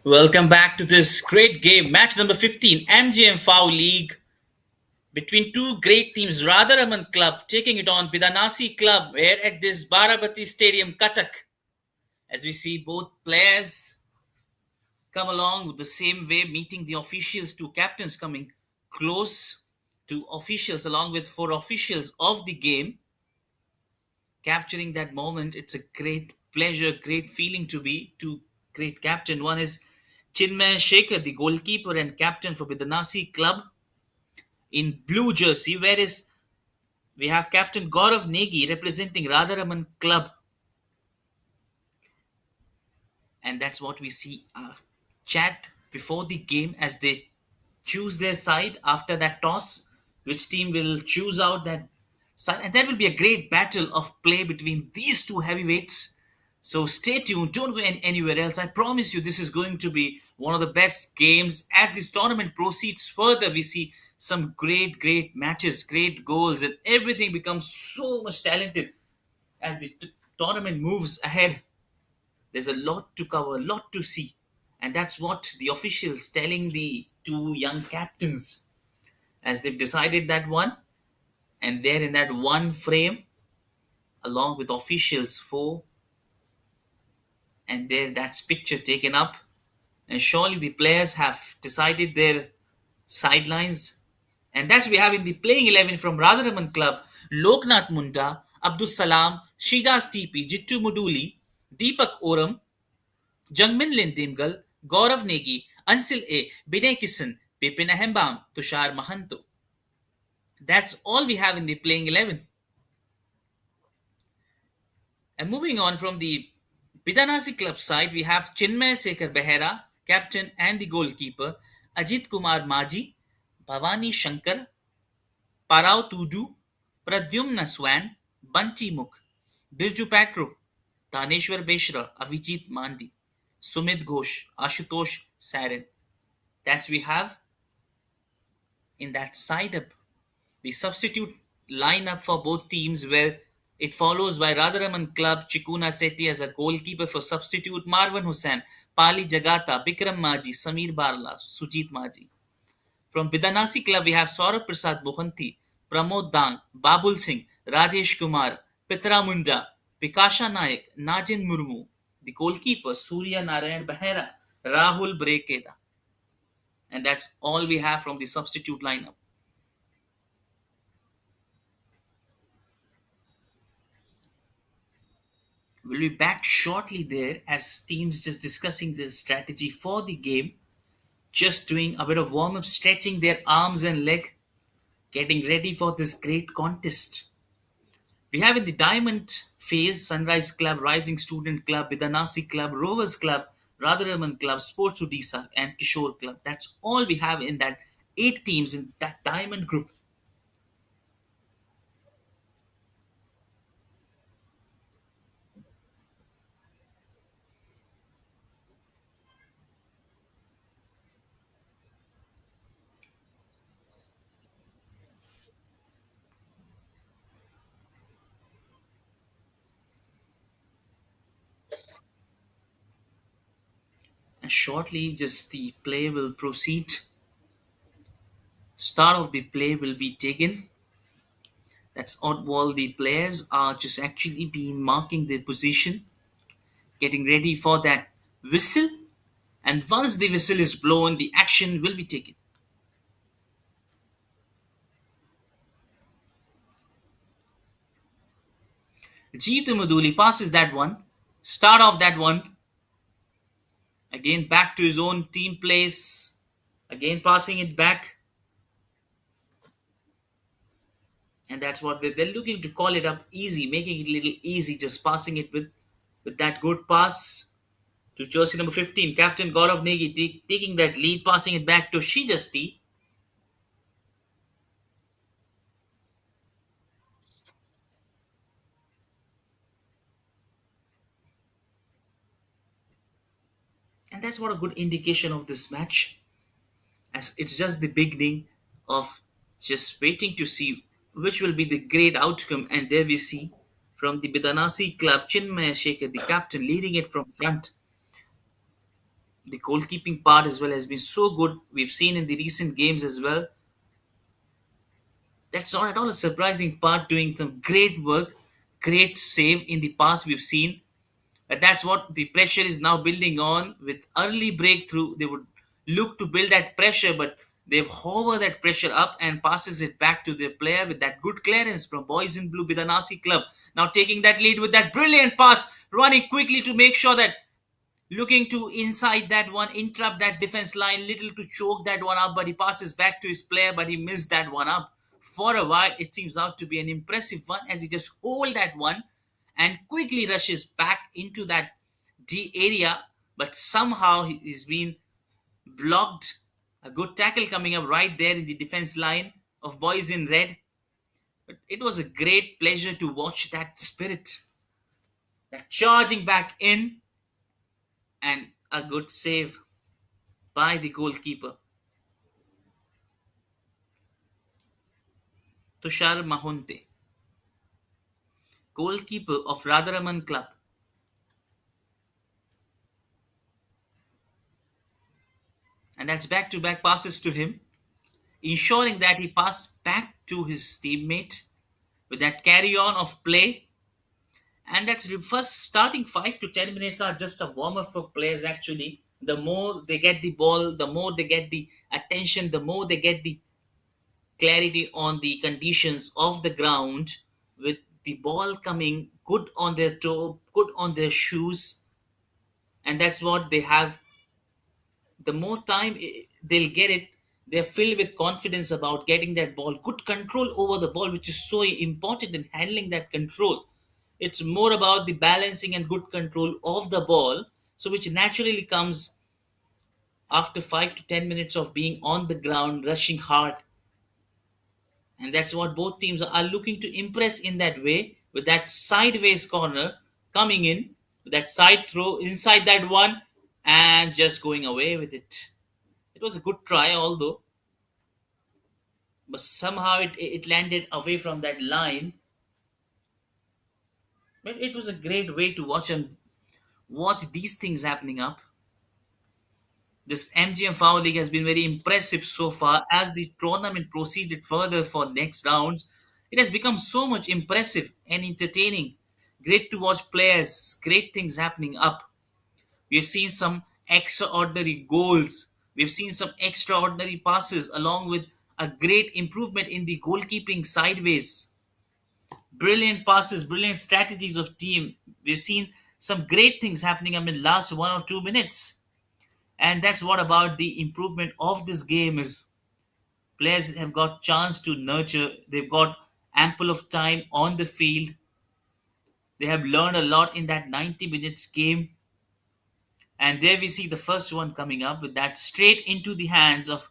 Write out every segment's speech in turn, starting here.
Welcome back to this great game, match number 15, MGM-FAO League between two great teams, Radharaman Club taking it on Bidanasi Club here at this Barabati Stadium, Cuttack. As we see both players come along with the same way, meeting the officials, two captains coming close to officials along with four officials of the game, capturing that moment. It's a great pleasure, great feeling to be two great captain. One is Chinmay Shekhar, the goalkeeper and captain for Bidanasi Club in blue jersey, whereas we have Captain Gaurav Negi representing Radharaman Club, and that's what we see chat before the game as they choose their side after that toss, which team will choose out that side, and that will be a great battle of play between these two heavyweights. So stay tuned, don't go anywhere else. I promise you, this is going to be one of the best games. As this tournament proceeds further, we see some great matches, great goals, and everything becomes so much talented as the tournament moves ahead. There's a lot to cover, a lot to see. And that's what the officials telling the two young captains as they've decided that one. And they're in that one frame along with officials four. And there that's picture taken up. And surely the players have decided their sidelines. And that's we have in the playing 11 from Radharaman Club, Loknath Munta, Abdus Salam, Shijas TP, Jittu Muduli, Deepak Oram, Jungmin Lindimgal, Gaurav Negi, Ansil A, Binay Kisan, Pipin Ahembam, Tushar Mahanto. That's all we have in the playing 11. And moving on from the Bidanasi Club side, we have Chinmay Sekhar Behera, captain and the goalkeeper, Ajit Kumar Maji, Bhavani Shankar, Parao Tudu, Pradyumna Swan, Bunty Mukh, Birju Patro, Dhaneshwar Beshra, Avijit Mandi, Sumit Ghosh, Ashutosh Sarin. That's we have in that side up. The substitute lineup for both teams where it follows by Radharaman Club, Chikuna Sethi as a goalkeeper for substitute, Marwan Hussain, Pali Jagata, Bikram Maji, Samir Barla, Sujit Maji. From Bidanasi Club, we have Saurabh Prasad Mohanty, Pramod Dang, Babul Singh, Rajesh Kumar, Pitra Munda, Pikasha Naik, Najin Murmu. The goalkeeper, Surya Narayan Behera, Rahul Brekeda. And that's all we have from the substitute lineup. We'll be back shortly there as teams just discussing the strategy for the game, just doing a bit of warm up, stretching their arms and leg, getting ready for this great contest. We have in the diamond phase Sunrise Club, Rising Student Club, Bidanasi Club, Rovers Club, Radharaman Club, Sports Odisha, and Kishore Club. That's all we have in that eight teams in that diamond group. And shortly, just the play will proceed. Start of the play will be taken. That's all the players are just actually be marking their position, getting ready for that whistle. And once the whistle is blown, the action will be taken. Jeet Maduli passes that one. Start off that one. Again back to his own team place. Again passing it back. And that's what they're looking to call it up easy, making it a little easy, just passing it with that good pass to jersey number 15, Captain Gaurav Negi taking that lead, passing it back to Shijasti. And that's what a good indication of this match, as it's just the beginning of just waiting to see which will be the great outcome. And there we see from the Bidanasi club, Chinmay Shekhar, the captain, leading it from front. The goalkeeping part as well has been so good. We've seen in the recent games as well. That's not at all a surprising part, doing some great work, great save in the past we've seen. But that's what the pressure is now building on. With early breakthrough, they would look to build that pressure, but they've hover that pressure up and passes it back to their player with that good clearance from boys in blue Bidanasi Club. Now taking that lead with that brilliant pass, running quickly to make sure that looking to inside that one, interrupt that defense line, little to choke that one up, but he passes back to his player, but he missed that one up. For a while, it seems out to be an impressive one as he just hold that one and quickly rushes back into that D area, but somehow he's been blocked. A good tackle coming up right there in the defense line of boys in red. But it was a great pleasure to watch that spirit, that charging back in, and a good save by the goalkeeper, Tushar Mahonte, goalkeeper of Radharaman Club. And that's back to back passes to him, ensuring that he passed back to his teammate with that carry on of play. And that's the first starting 5 to 10 minutes are just a warm up for players actually. The more they get the ball, the more they get the attention, the more they get the clarity on the conditions of the ground, with the ball coming good on their toe, good on their shoes, and that's what they have. The more time they'll get it, they're filled with confidence about getting that ball, good control over the ball, which is so important in handling that control. It's more about the balancing and good control of the ball, so which naturally comes after 5 to 10 minutes of being on the ground rushing hard. And that's what both teams are looking to impress in that way, with that sideways corner coming in, with that side throw inside that one, and just going away with it. It was a good try, although, but somehow it landed away from that line. But it was a great way to watch these things happening up. This MGM-FAO league has been very impressive so far. As the tournament proceeded further for next rounds, it has become so much impressive and entertaining. Great to watch players, great things happening up. We've seen some extraordinary goals. We've seen some extraordinary passes, along with a great improvement in the goalkeeping sideways. Brilliant passes, brilliant strategies of team. We've seen some great things happening in last 1 or 2 minutes. And that's what about the improvement of this game is. Players have got chance to nurture. They've got ample of time on the field. They have learned a lot in that 90 minutes game. And there we see the first one coming up with that straight into the hands of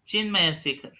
Chinmaya Sekhar.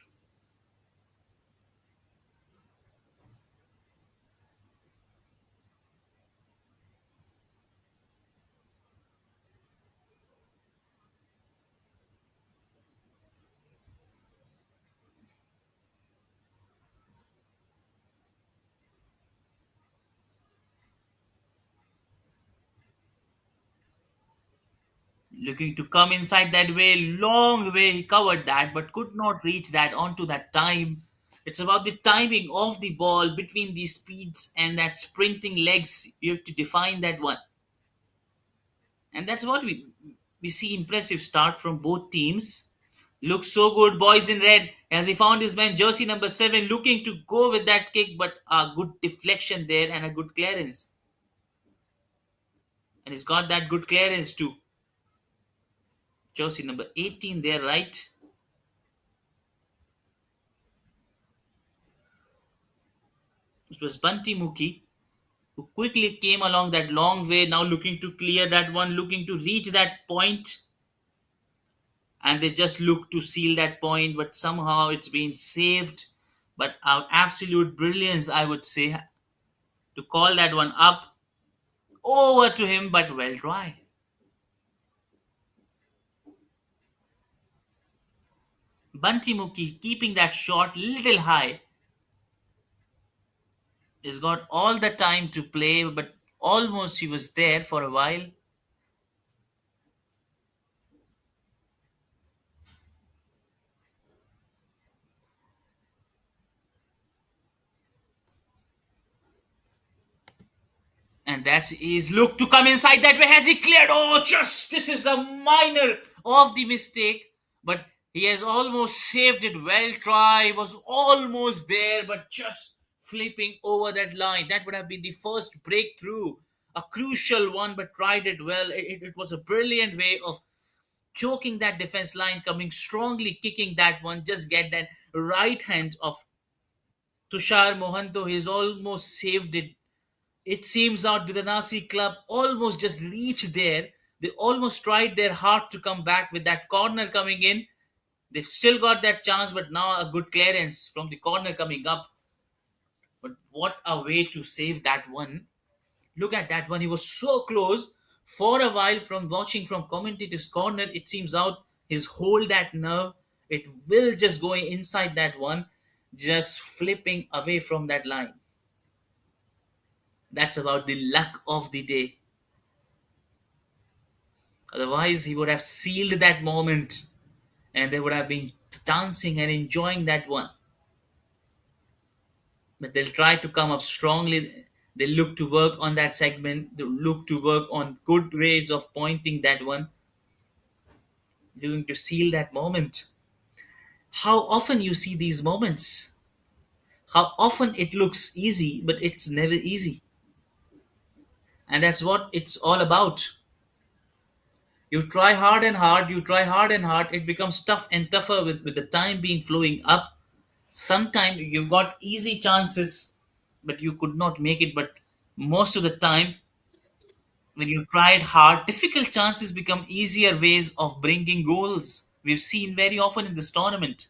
Looking to come inside that way, long way he covered that, but could not reach that onto that time. It's about the timing of the ball between the speeds and that sprinting legs. You have to define that one. And that's what we see impressive start from both teams. Looks so good, boys in red, as he found his man, jersey number 7, looking to go with that kick, but a good deflection there and a good clearance. And he's got that good clearance too. Jersey number 18 there, right? It was Bunty Muki who quickly came along that long way, now looking to clear that one, looking to reach that point, and they just look to seal that point, but somehow it's been saved. But our absolute brilliance, I would say, to call that one up over to him, but well dry. Bunty Muki keeping that shot little high. He's got all the time to play, but almost he was there for a while. And that's his look to come inside that way. Has he cleared? Oh, just this is a minor of the mistake, but he has almost saved it. Well try, was almost there, but just flipping over that line. That would have been the first breakthrough, a crucial one, but tried it well. It was a brilliant way of choking that defense line, coming strongly, kicking that one. Just get that right hand of Tushar Mohanto. He's almost saved it. It seems out Bidanasi Club almost just reached there. They almost tried their heart to come back with that corner coming in. They've still got that chance, but now a good clearance from the corner coming up. But what a way to save that one. Look at that one. He was so close for a while from watching from commentator's corner. It seems out his hold that nerve. It will just go inside that one, just flipping away from that line. That's about the luck of the day. Otherwise, he would have sealed that moment and they would have been dancing and enjoying that one. But they'll try to come up strongly. They look to work on that segment. They look to work on good ways of pointing that one, looking to seal that moment. How often you see these moments? How often it looks easy, but it's never easy. And that's what it's all about. You try hard and hard, you try hard and hard, it becomes tough and tougher with the time being flowing up. Sometimes you've got easy chances, but you could not make it. But most of the time, when you tried hard, difficult chances become easier ways of bringing goals. We've seen very often in this tournament.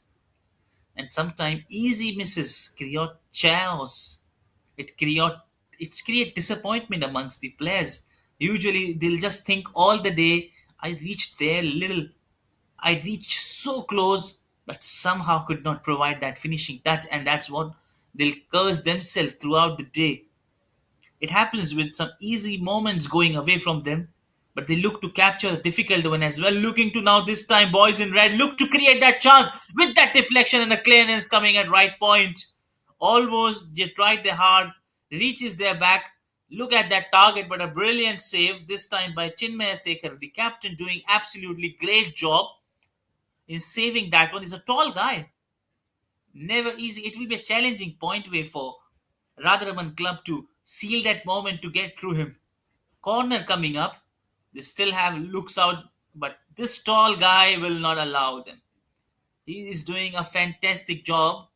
And sometimes easy misses create chaos. It create create disappointment amongst the players. Usually they'll just think all the day, I reached there little, I reached so close, but somehow could not provide that finishing touch, and that's what they'll curse themselves throughout the day. It happens with some easy moments going away from them, but they look to capture the difficult one as well. Looking to now, this time, boys in red look to create that chance with that deflection and the clearance coming at right point. Almost they tried their hard, reaches their back. Look at that target, but a brilliant save this time by Chinmaya Sekhar, the captain, doing absolutely great job in saving that one. He's a tall guy. Never easy. It will be a challenging point way for Radharaman Club to seal that moment to get through him. Corner coming up. They still have looks out, but this tall guy will not allow them. He is doing a fantastic job.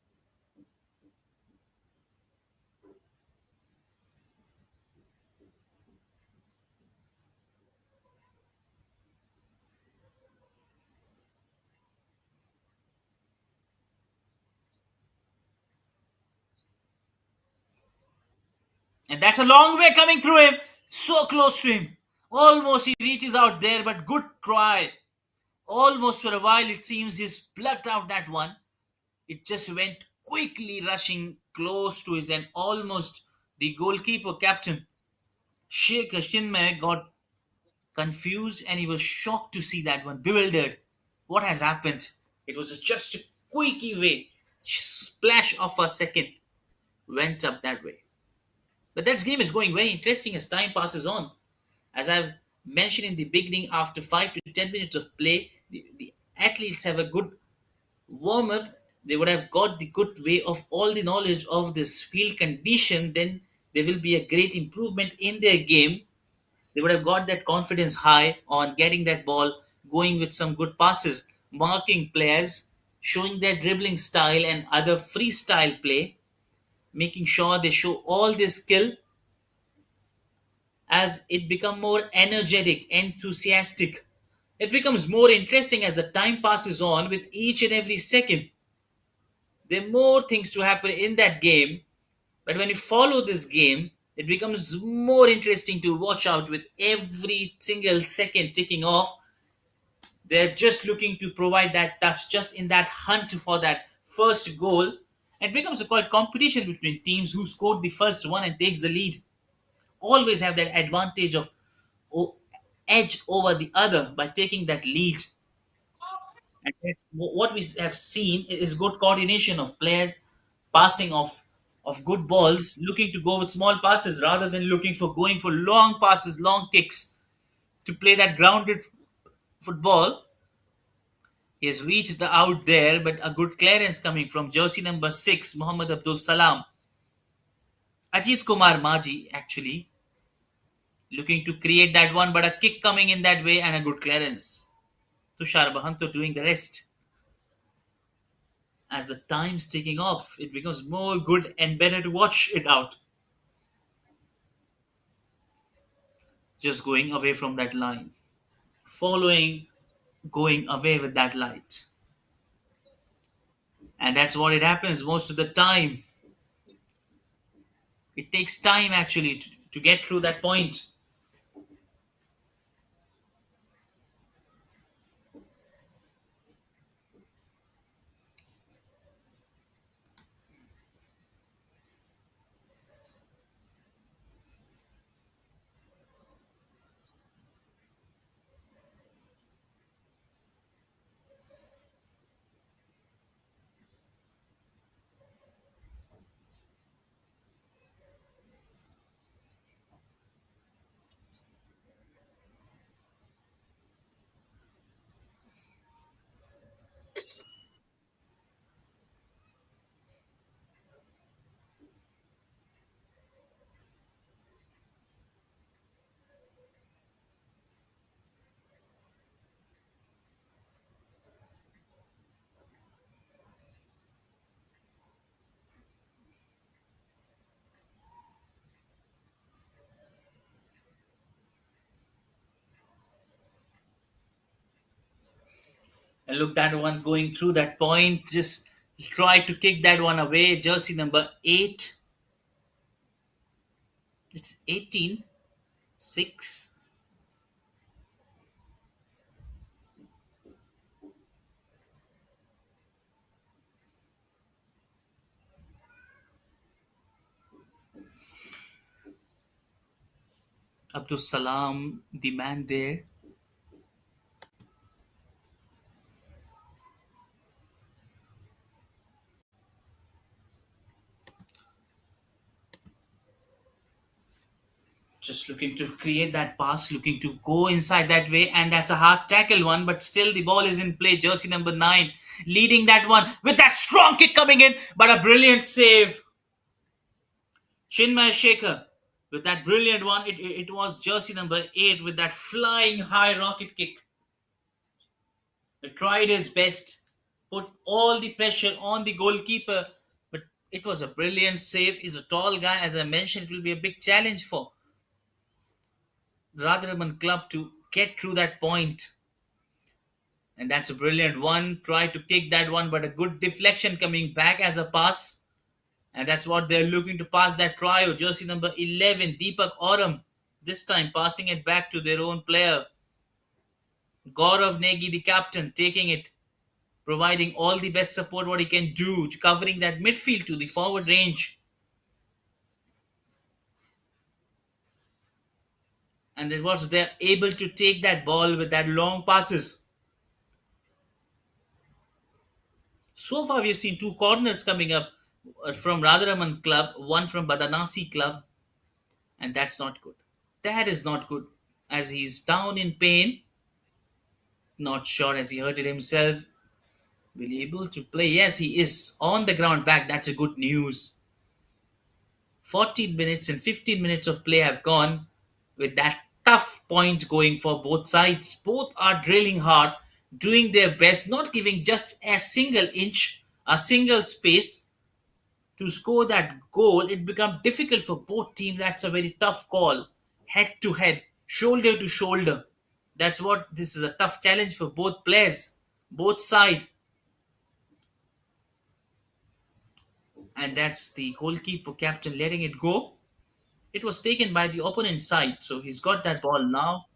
And that's a long way coming through him. So close to him. Almost he reaches out there, but good try. Almost for a while it seems he's plucked out that one. It just went quickly rushing close to his end. Almost the goalkeeper captain Sheikh Shinmay got confused and he was shocked to see that one, bewildered. What has happened? It was just a quickie way. Splash of a second went up that way. But that game is going very interesting as time passes on. As I've mentioned in the beginning, after 5 to 10 minutes of play, the athletes have a good warm up. They would have got the good way of all the knowledge of this field condition. Then there will be a great improvement in their game. They would have got that confidence high on getting that ball, going with some good passes, marking players, showing their dribbling style and other freestyle play, making sure they show all their skill as it become more energetic, enthusiastic. It becomes more interesting as the time passes on with each and every second. There are more things to happen in that game, but when you follow this game, it becomes more interesting to watch out with every single second ticking off. They're just looking to provide that touch just in that hunt for that first goal. It becomes a quite competition between teams who scored the first one and takes the lead. Always have that advantage of o- edge over the other by taking that lead. And what we have seen is good coordination of players, passing of of good balls, looking to go with small passes rather than looking for going for long passes, long kicks to play that grounded football. He has reached the out there, but a good clearance coming from jersey number 6, Muhammad Abdul Salam. Ajit Kumar Maji, actually, looking to create that one, but a kick coming in that way and a good clearance. Tushar Bahanto doing the rest. As the time's ticking off, it becomes more good and better to watch it out. Just going away from that line. Following, going away with that light. And that's what it happens most of the time. It takes time actually to get through that point. And look, that one going through that point, just try to kick that one away. Jersey number 8. It's 18, 6. Abdul Salam, the man there. Just looking to create that pass, looking to go inside that way, and that's a hard tackle one, but still the ball is in play. Jersey number 9 leading that one with that strong kick coming in, but a brilliant save. Chinmay Shekhar with that brilliant one. It was jersey number 8 with that flying high rocket kick. He tried his best, put all the pressure on the goalkeeper, but it was a brilliant save. He's a tall guy, as I mentioned. It will be a big challenge for Radharaman Club to get through that point. And that's a brilliant one. Try to kick that one, but a good deflection coming back as a pass. And that's what they're looking to pass that trio. Jersey number 11, Deepak Oram. This time passing it back to their own player. Gaurav Negi, the captain, taking it, providing all the best support what he can do, covering that midfield to the forward range. And it was they're able to take that ball with that long passes. So far, we've seen two corners coming up from Radharaman Club, one from Bidanasi Club, and that's not good. That is not good. As he's down in pain, not sure as he hurt it himself. Will he able to play? Yes, he is on the ground back. That's a good news. 14 minutes and 15 minutes of play have gone with that tough point going for both sides. Both are drilling hard, doing their best, not giving just a single inch, a single space to score that goal. It becomes difficult for both teams. That's a very tough call. Head to head, shoulder to shoulder. That's what this is a tough challenge for both players, both sides. And that's the goalkeeper captain letting it go. It was taken by the opponent side, so he's got that ball now.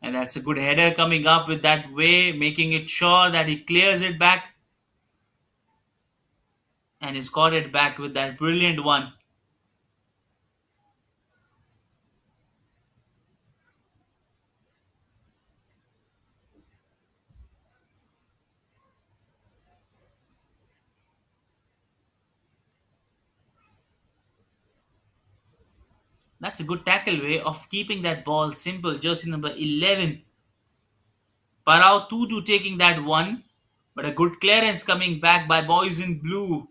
And that's a good header coming up with that way, making it sure that he clears it back. and he scored it back with that brilliant one. That's a good tackle way of keeping that ball simple. Jersey number 11, Parao Tutu taking that one, but a good clearance coming back by boys in blue.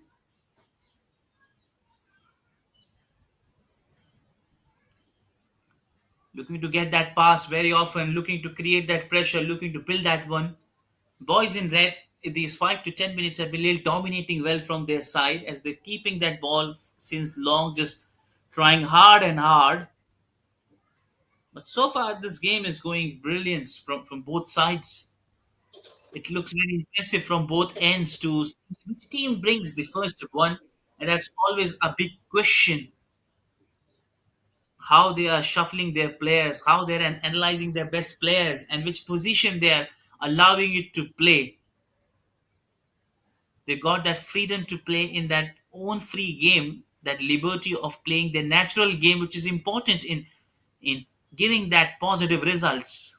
Looking to get that pass very often, looking to create that pressure, looking to build that one. Boys in red, these 5 to 10 minutes have been little dominating well from their side as they're keeping that ball since long, just trying hard and hard. But so far, this game is going brilliant from both sides. It looks very impressive from both ends to see which team brings the first one, and that's always a big question. How they are shuffling their players, how they're analyzing their best players, and which position they are allowing it to play. They got that freedom to play in that own free game, that liberty of playing their natural game, which is important in giving that positive results.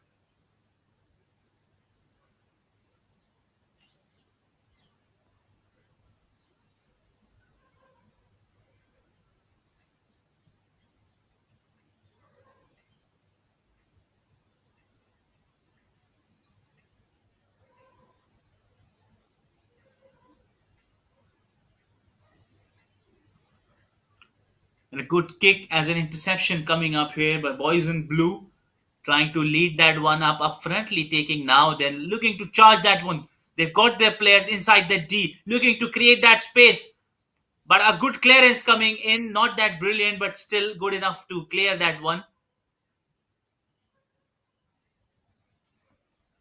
And a good kick as an interception coming up here by boys in blue, trying to lead that one up frontly, taking now, then looking to charge that one. They've got their players inside the D, looking to create that space. But a good clearance coming in, not that brilliant, but still good enough to clear that one.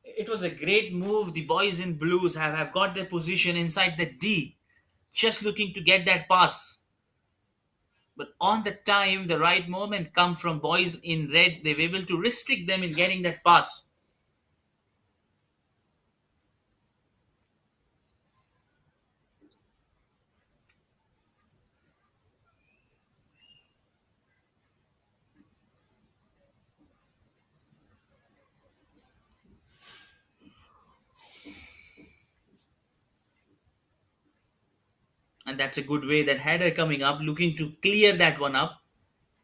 It was a great move. The boys in blues have got their position inside the D, just looking to get that pass. But on the time, the right moment come from boys in red, they were able to restrict them in getting that pass. And that's a good way that header coming up, looking to clear that one up.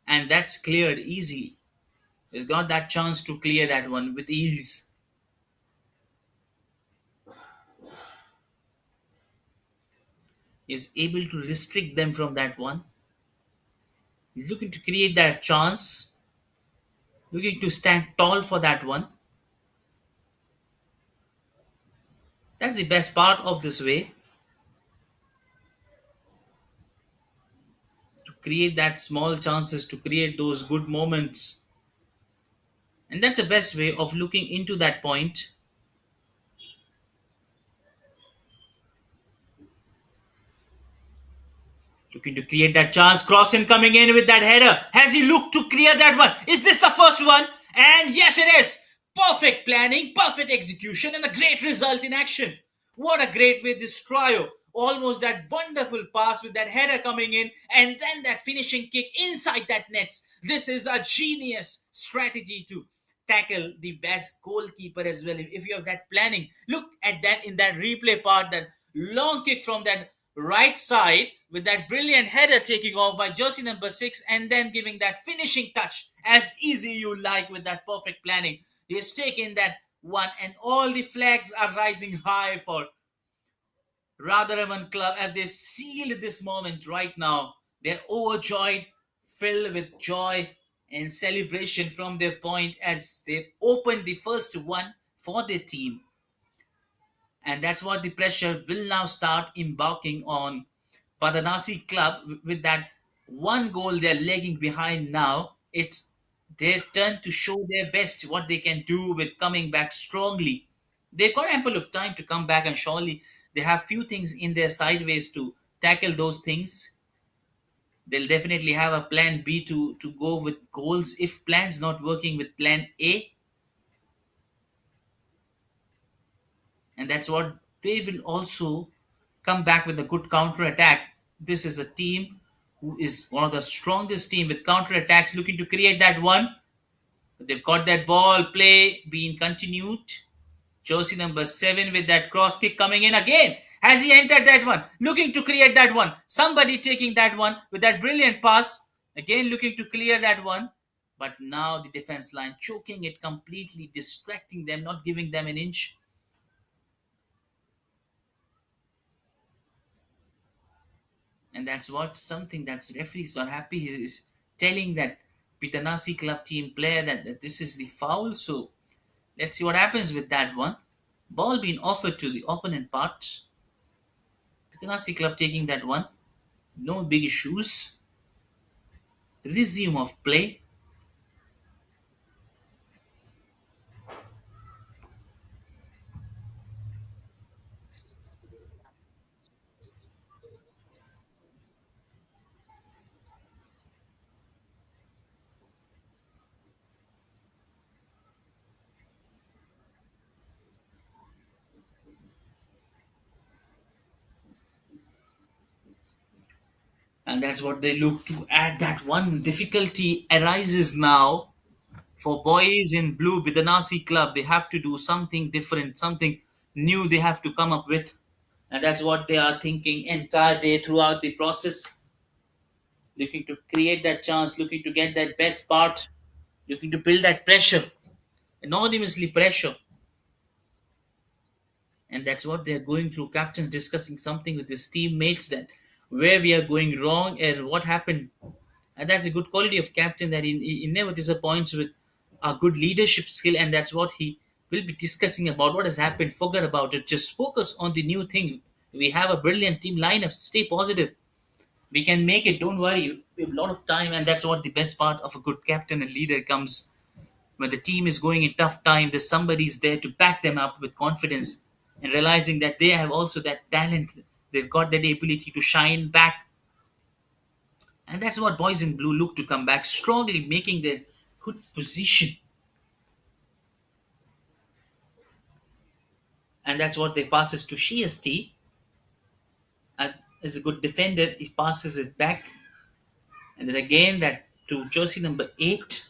And that's cleared easy. He's got that chance to clear that one with ease. He's able to restrict them from that one. He's looking to create that chance, looking to stand tall for that one. That's the best part of this way, to create that small chances, to create those good moments. And that's the best way of looking into that point. Looking to create that chance. Crossing coming in with that header. Has he looked to clear that one? Is this the first one? And yes, it is. Perfect planning, perfect execution, and a great result in action. What a great way this trio. Almost that wonderful pass with that header coming in, and then that finishing kick inside that nets. This is a genius strategy to tackle the best goalkeeper as well. If you have that planning, look at that in that replay part, that long kick from that right side with that brilliant header taking off by jersey number 6, and then giving that finishing touch as easy you like with that perfect planning. He has taken that one, and all the flags are rising high for Radharaman Club as they sealed this moment right now. They're overjoyed, filled with joy and celebration from their point as they opened the first one for their team. And that's what the pressure will now start embarking on Bidanasi Club with that one goal they're lagging behind now. It's their turn to show their best, what they can do with coming back strongly. They've got ample of time to come back, and surely they have few things in their sideways to tackle those things. They'll definitely have a plan B to go with goals if plan's not working with plan A, and that's what they will also come back with a good counter attack. This is a team who is one of the strongest team with counter attacks, looking to create that one. But they've got that ball play being continued. Jersey number 7 with that cross kick coming in again. Has he entered that one? Looking to create that one. Somebody taking that one with that brilliant pass. Again looking to clear that one. But now the defense line choking it completely, distracting them, not giving them an inch. And that's what something that's referee is not happy. He is telling that Bidanasi Club team player that this is the foul. So let's see what happens with that one. Ball being offered to the opponent part. Bidanasi Club taking that one. No big issues. Resume of play. And that's what they look to add. That one difficulty arises now for boys in blue Bidanasi Club. They have to do something different, something new they have to come up with. And that's what they are thinking entire day throughout the process, looking to create that chance, looking to get that best part, looking to build that pressure, anonymously pressure. And that's what they're going through. Captains discussing something with his teammates, that where we are going wrong and what happened. And that's a good quality of captain, that he never disappoints with a good leadership skill. And that's what he will be discussing about what has happened. Forget about it. Just focus on the new thing. We have a brilliant team lineup. Stay positive. We can make it. Don't worry. We have a lot of time. And that's what the best part of a good captain and leader comes. When the team is going in tough time, there's somebody is there to back them up with confidence, and realizing that they have also that talent. They've got that ability to shine back. And that's what boys in blue look to come back strongly, making their good position. And that's what they passes to Shiasti. As a good defender, he passes it back. And then again that to jersey number 8.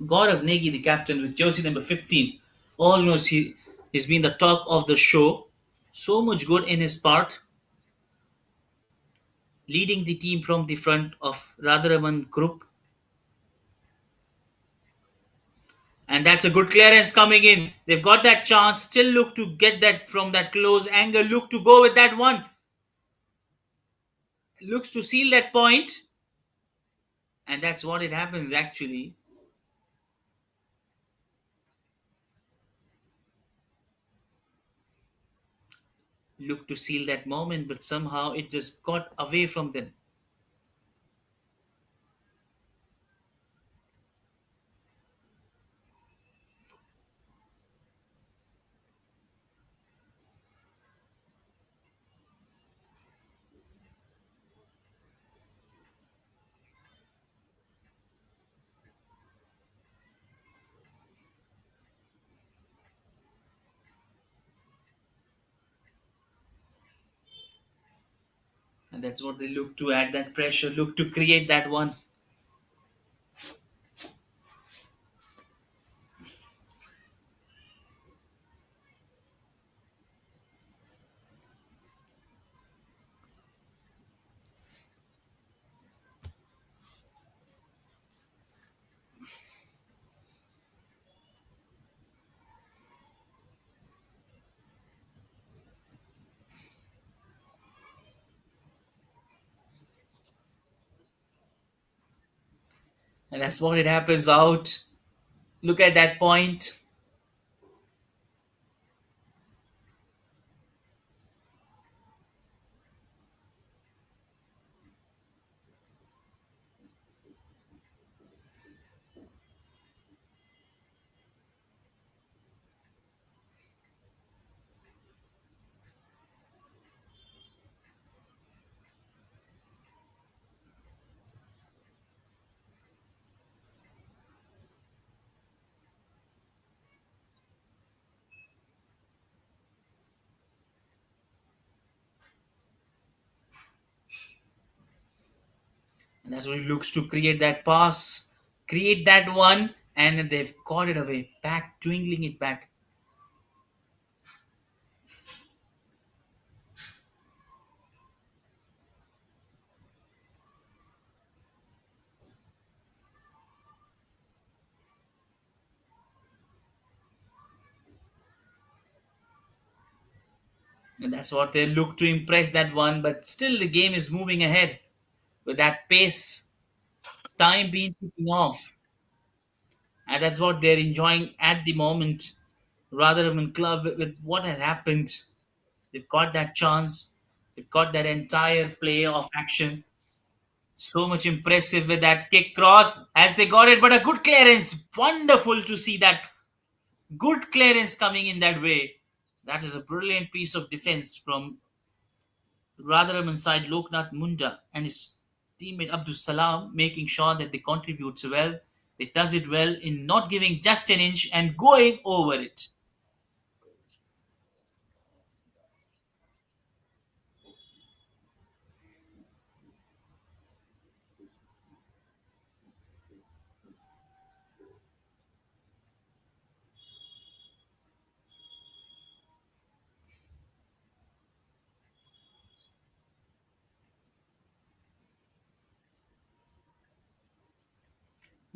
Gaurav Negi, the captain, with jersey number 15. Almost he's been the talk of the show. So much good in his part, leading the team from the front of Radharaman Group. And that's a good clearance coming in. They've got that chance. Still look to get that from that close angle. Look to go with that one. Looks to seal that point. And that's what it happens actually. Look to seal that moment, but somehow it just got away from them. And that's what they look to add that pressure, look to create that one. And that's what it happens out. Look at that point. And that's what he looks to create that pass, create that one, and they've got it away, back, twinkling it back. And that's what they look to impress that one, but still the game is moving ahead with that pace, time being ticking off. And that's what they're enjoying at the moment. Radharaman Club, with what has happened, they've got that chance, they've got that entire play of action. So much impressive with that kick cross as they got it, but a good clearance. Wonderful to see that good clearance coming in that way. That is a brilliant piece of defense from Radharam inside Loknath Munda and his teammate Abdul Salam, making sure that they contribute well. They does it well in not giving just an inch and going over it.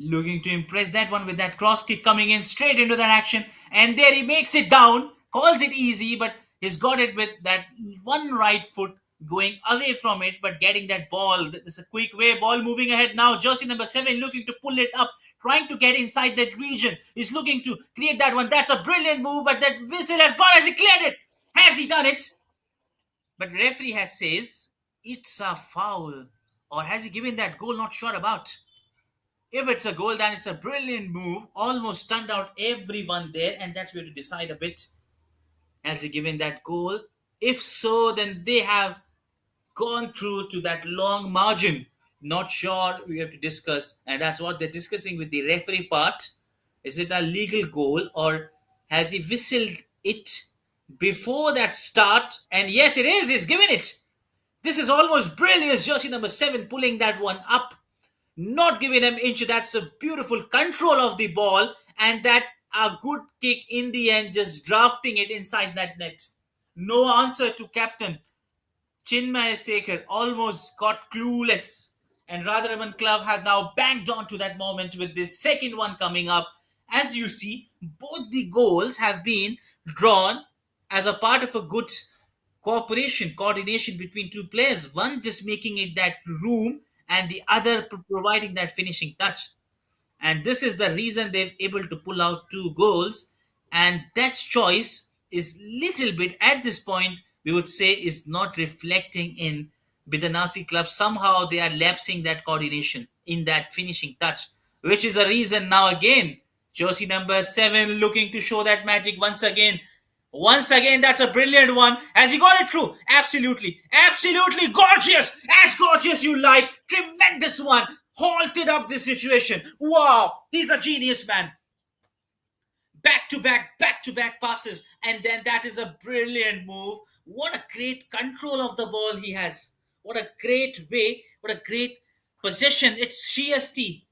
Looking to impress that one with that cross kick coming in straight into that action, and there he makes it down, calls it easy, but he's got it with that one right foot going away from it, but getting that ball. This is a quick way, ball moving ahead now. Jersey number 7 looking to pull it up, trying to get inside that region. He's looking to create that one. That's a brilliant move, but that whistle has gone. Has he cleared it? Has he done it? But referee has says it's a foul, or has he given that goal? Not sure about. If it's a goal, then it's a brilliant move. Almost stunned out everyone there, and that's where to decide a bit. Has he given that goal? If so, then they have gone through to that long margin. Not sure. We have to discuss, and that's what they're discussing with the referee part. Is it a legal goal, or has he whistled it before that start? And yes, it is. He's given it. This is almost brilliant. Jersey number 7 pulling that one up, not giving them inch. That's a beautiful control of the ball, and that a good kick in the end, just drafting it inside that net. No answer to captain Chinmay Sekhar, almost got clueless. And Radharaman Club had now banked on to that moment with this second one coming up. As you see, both the goals have been drawn as a part of a good cooperation, coordination between two players. One just making it that room, and the other providing that finishing touch. And this is the reason they're able to pull out two goals. And that choice is little bit at this point, we would say, is not reflecting in Bidanasi Club. Somehow they are lapsing that coordination in that finishing touch, which is a reason now again jersey number 7 looking to show that magic once again. Once again, that's a brilliant one. Has he got it through? Absolutely. Absolutely gorgeous. As gorgeous you like. Tremendous one. Halted up this situation. Wow. He's a genius, man. Back to back passes. And then that is a brilliant move. What a great control of the ball he has. What a great way. What a great possession. It's Shiasti.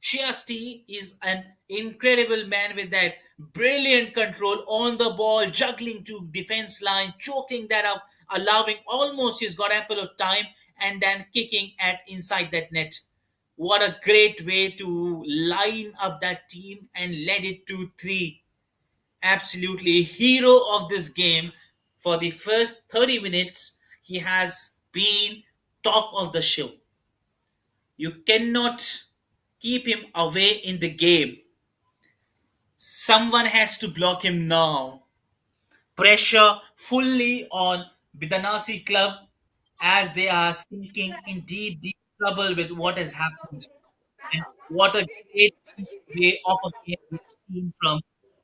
Shiasti is an incredible man with that brilliant control on the ball, juggling to defense line, choking that up, allowing almost he's got ample of time, and then kicking at inside that net. What a great way to line up that team and led it to 3. Absolutely hero of this game. For the first 30 minutes, he has been top of the show. You cannot keep him away in the game. Someone has to block him now. Pressure fully on Bidanasi Club as they are sinking in deep, deep trouble with what has happened. And what a great way of a game we've seen from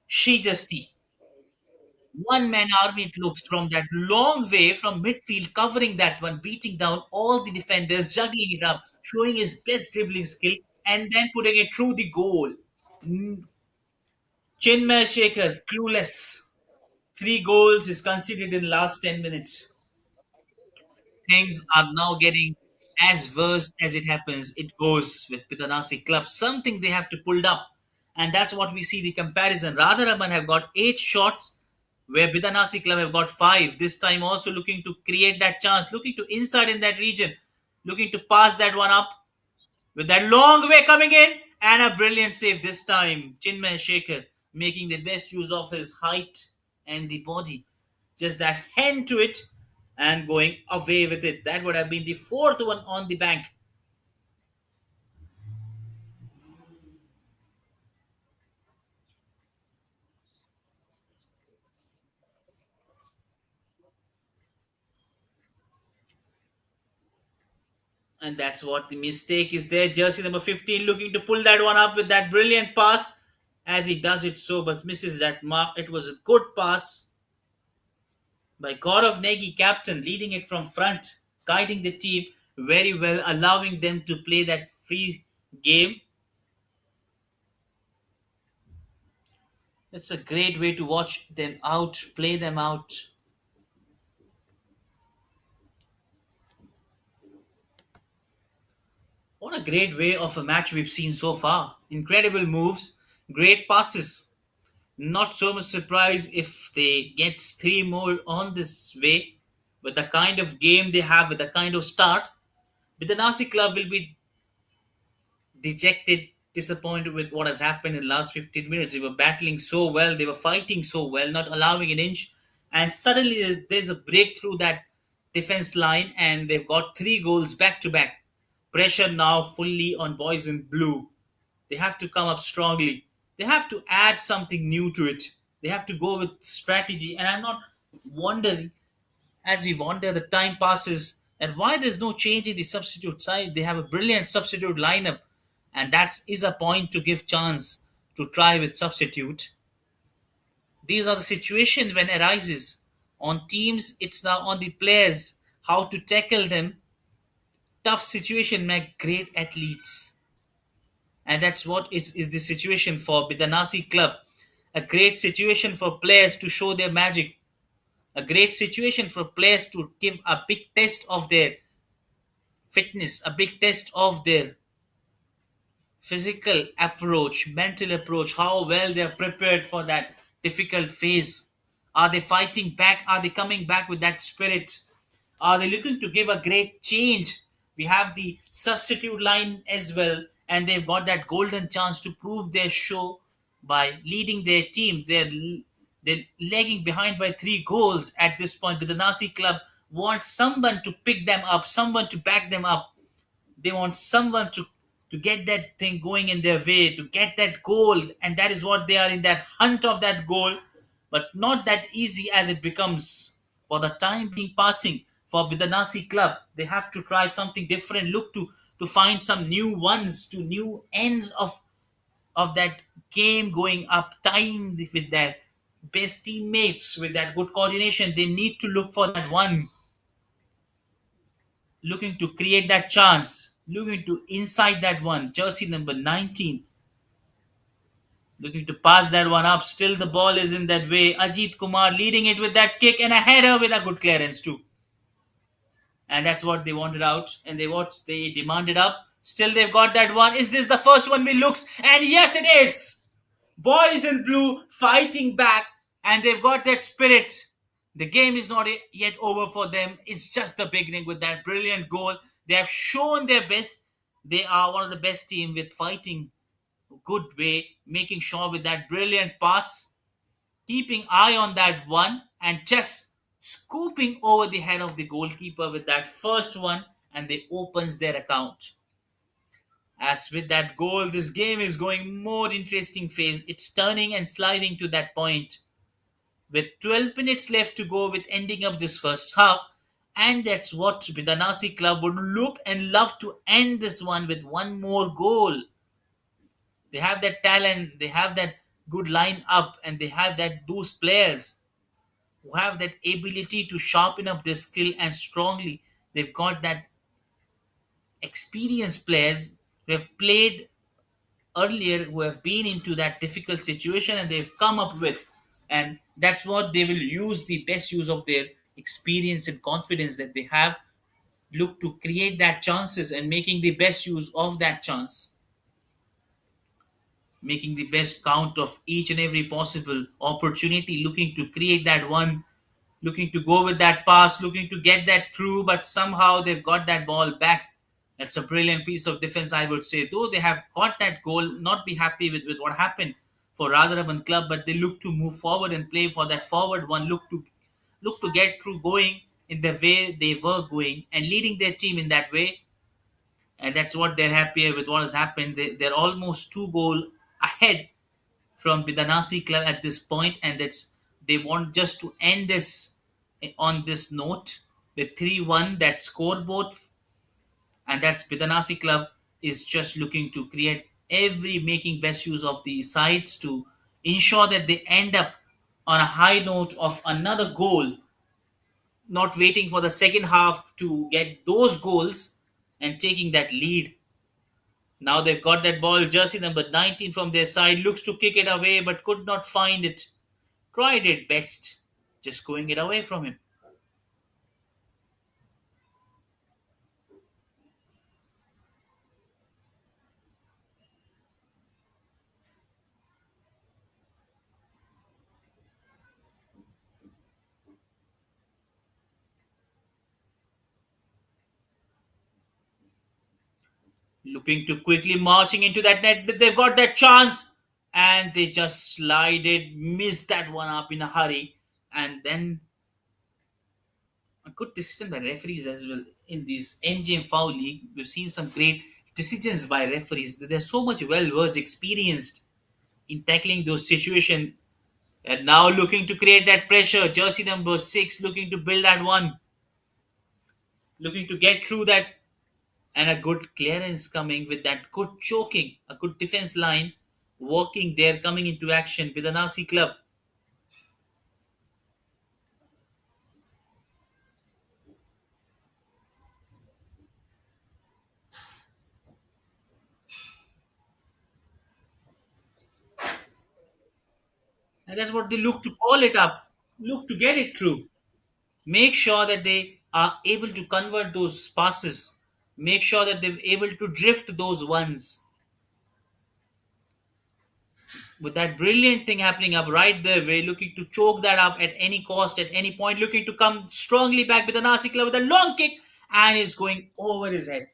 Shijasti. One man army it looks from that long way from midfield, covering that one, beating down all the defenders, juggling it up, showing his best dribbling skill, and then putting it through the goal. Chinmay Shekhar, clueless. 3 goals is conceded in last 10 minutes. Things are now getting As worse as it happens, it goes with Bidanasi Club. Something they have to pull up. And that's what we see the comparison. Radharaman have got 8 shots, where Bidanasi Club have got 5. This time also looking to create that chance, looking to inside in that region, looking to pass that one up with that long way coming in. And a brilliant save this time. Chinmay Shekhar making the best use of his height and the body. Just that hand to it and going away with it. That would have been the fourth one on the bank. And that's what the mistake is there. Jersey number 15 looking to pull that one up with that brilliant pass as he does it so, but misses that mark. It was a good pass by Gaurav Negi, captain, leading it from front, guiding the team very well, allowing them to play that free game. It's a great way to watch them out, play them out. What a great way of a match we've seen so far. Incredible moves, great passes. Not so much surprise if they get 3 more on this way. With the kind of game they have, with the kind of start, Bidanasi Club will be dejected, disappointed with what has happened in the last 15 minutes. They were battling so well, they were fighting so well, not allowing an inch. And suddenly there's a breakthrough that defense line, and they've got 3 goals back to back. Pressure now fully on boys in blue. They have to come up strongly. They have to add something new to it. They have to go with strategy. And I'm not wondering, as we wonder, the time passes, and why there's no change in the substitute side. They have a brilliant substitute lineup, and that is a point to give chance to try with substitute. These are the situations when arises on teams. It's now on the players how to tackle them. Tough situation make great athletes, and that's what is the situation for Bidanasi Club. A great situation for players to show their magic. A great situation for players to give a big test of their fitness, a big test of their physical approach, mental approach, how well they are prepared for that difficult phase. Are they fighting back? Are they coming back with that spirit? Are they looking to give a great change? We have the substitute line as well, and they've got that golden chance to prove their show by leading their team. They're lagging behind by 3 goals at this point, but the Nasi club wants someone to pick them up, someone to back them up. They want someone to get that thing going in their way, to get that goal, and that is what they are in that hunt of that goal. But not that easy as it becomes for the time being passing for Bidanasi club. They have to try something different, look to find some new ones, to new ends of that game going up, tying with their best teammates, with that good coordination. They need to look for that one, looking to create that chance, looking to inside that one. Jersey number 19, looking to pass that one up. Still, the ball is in that way. Ajit Kumar leading it with that kick and a header with a good clearance too. And that's what they wanted out, and they demanded up. Still, they've got that one. Is this the first one we looks? And yes, it is. Boys in blue fighting back, and they've got that spirit. The game is not yet over for them. It's just the beginning with that brilliant goal. They have shown their best. They are one of the best team with fighting good way, making sure with that brilliant pass, keeping eye on that one, and just scooping over the head of the goalkeeper with that first one, and they opens their account. As with that goal, this game is going more interesting phase. It's turning and sliding to that point with 12 minutes left to go with ending up this first half. And that's what Bidanasi club would look and love to end this one with one more goal. They have that talent, they have that good line up, and they have that those players who have that ability to sharpen up their skill, and strongly they've got that experienced players who have played earlier, who have been into that difficult situation, and they've come up with, and that's what they will use, the best use of their experience and confidence that they have. look to create that chances and making the best use of that chance, making the best count of each and every possible opportunity, looking to create that one, looking to go with that pass, looking to get that through, but somehow they've got that ball back. That's a brilliant piece of defense, I would say. Though they have got that goal, not be happy with what happened for Radharaman Club, but they look to move forward and play for that forward one, look to get through going in the way they were going and leading their team in that way. And that's what they're happy with what has happened. They're almost 2 goal ahead from Bidanasi Club at this point, and that's they want just to end this on this note with 3-1 that scoreboard, and that's Bidanasi Club is just looking to create every making best use of the sides to ensure that they end up on a high note of another goal, not waiting for the second half to get those goals and taking that lead. Now they've got that ball, jersey number 19 from their side, looks to kick it away but could not find it. Tried it best, just going it away from him. Looking to quickly marching into that net, but they've got that chance and they just slide it, miss that one up in a hurry. And then a good decision by referees as well in this MGM-FAO league. We've seen some great decisions by referees. They're so much well versed, experienced in tackling those situations. And now looking to create that pressure. Jersey number 6 looking to build that one, looking to get through that, and a good clearance coming with that good choking, a good defense line working there, coming into action with the Nasi Club. And that's what they look to call it up, look to get it through. Make sure that they are able to convert those passes, make sure that they're able to drift those ones. With that brilliant thing happening up right there, we're looking to choke that up at any cost, at any point, looking to come strongly back with the Nasi Club with a long kick, and it's going over his head.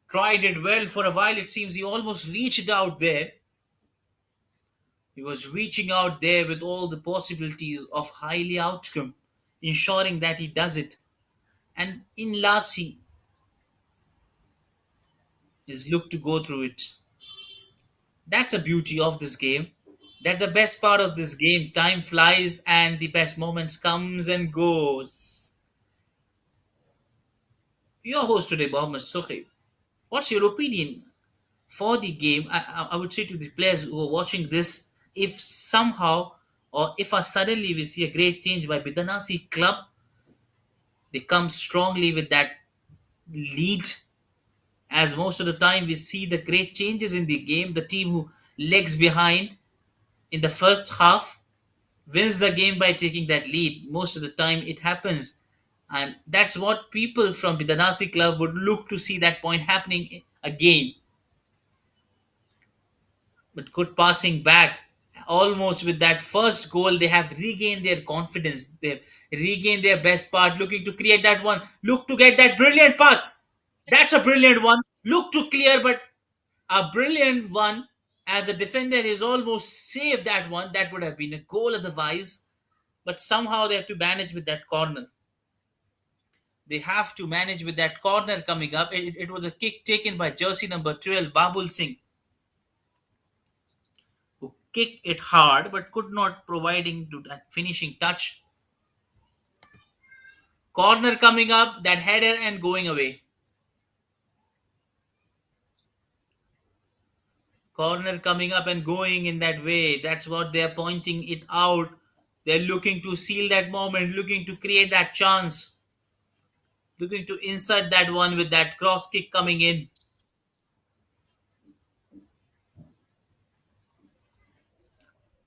Tried it well for a while. It seems he almost reached out there. He was reaching out there with all the possibilities of highly outcome, ensuring that he does it. And in last, he is looked to go through it. That's a beauty of this game. That's the best part of this game. Time flies and the best moments comes and goes. Your host today, Mohammed Sohaib. What's your opinion for the game? I would say to the players who are watching this, if somehow or if suddenly we see a great change by Bidanasi Club, they come strongly with that lead. As most of the time we see the great changes in the game, the team who lags behind in the first half wins the game by taking that lead. Most of the time it happens. And that's what people from Bidanasi Club would look to see that point happening again. But good passing back. Almost with that first goal, they have regained their confidence. They've regained their best part, looking to create that one. Look to get that brilliant pass. That's a brilliant one. Look to clear, but a brilliant one. As a defender, is almost saved that one. That would have been a goal otherwise. But somehow they have to manage with that corner. They have to manage with that corner coming up. It was a kick taken by jersey number 12, Babul Singh, who kicked it hard but could not providing to that finishing touch. Corner coming up, that header and going away. Corner coming up and going in that way. That's what they're pointing it out. They're looking to seal that moment, looking to create that chance, looking to insert that one with that cross kick coming in.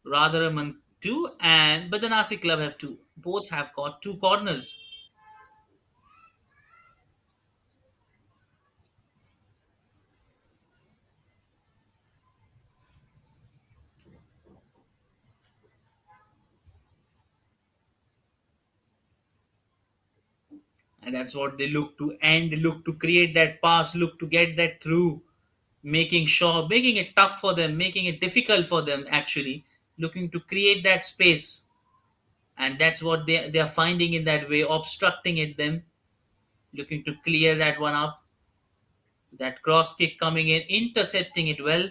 Radharaman 2 and Badanasi Club have 2. Both have got 2 corners. And that's what they look to end, look to create that pass, look to get that through, making sure, making it tough for them, making it difficult for them actually, looking to create that space. And that's what they are finding in that way, obstructing it them, looking to clear that one up, that cross kick coming in, intercepting it well,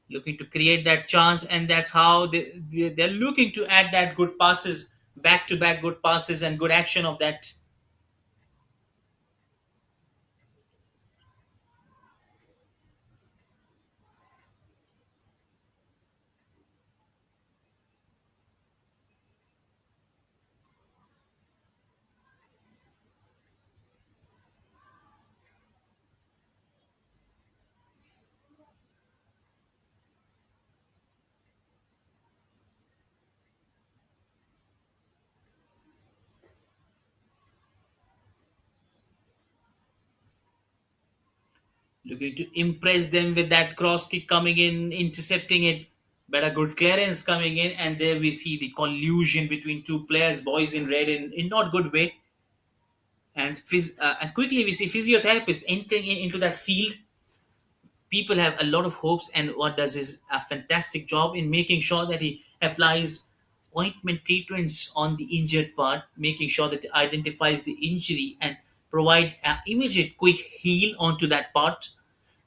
looking to create that chance. And that's how they're looking to add that good passes, back to back good passes and good action of that. Looking to impress them with that cross kick coming in, intercepting it, but a good clearance coming in. And there we see the collusion between two players, boys in red, in not good way. And quickly we see physiotherapists entering into that field. People have a lot of hopes, and what does is a fantastic job in making sure that he applies ointment treatments on the injured part, making sure that it identifies the injury and provide an immediate quick heal onto that part,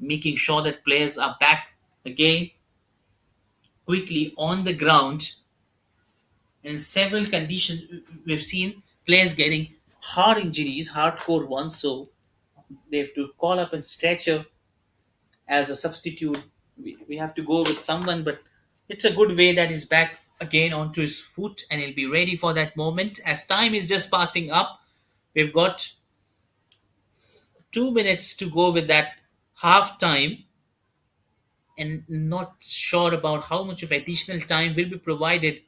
making sure that players are back again quickly on the ground. In several conditions we've seen players getting hard injuries, hardcore ones, so they have to call up a stretcher as a substitute. We have to go with someone, but it's a good way that he's back again onto his foot and he'll be ready for that moment. As time is just passing up, we've got 2 minutes to go with that half time, and not sure about how much of additional time will be provided.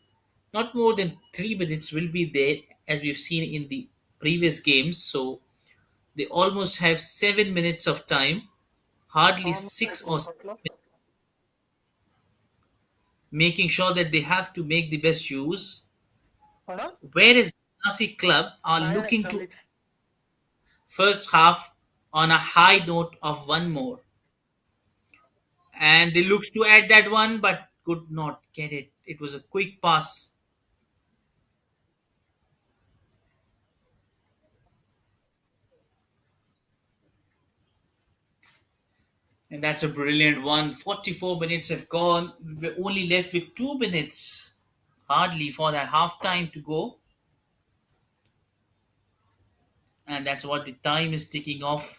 Not more than 3 minutes will be there, as we've seen in the previous games. So they almost have 7 minutes of time, hardly six or making sure that they have to make the best use. Whereas Bidanasi Club are looking to first half on a high note of one more, and they looks to add that one but could not get it. It was a quick pass, and that's a brilliant one. 44 minutes have gone. We're only left with 2 minutes, hardly for that half time to go, and that's what the time is ticking off.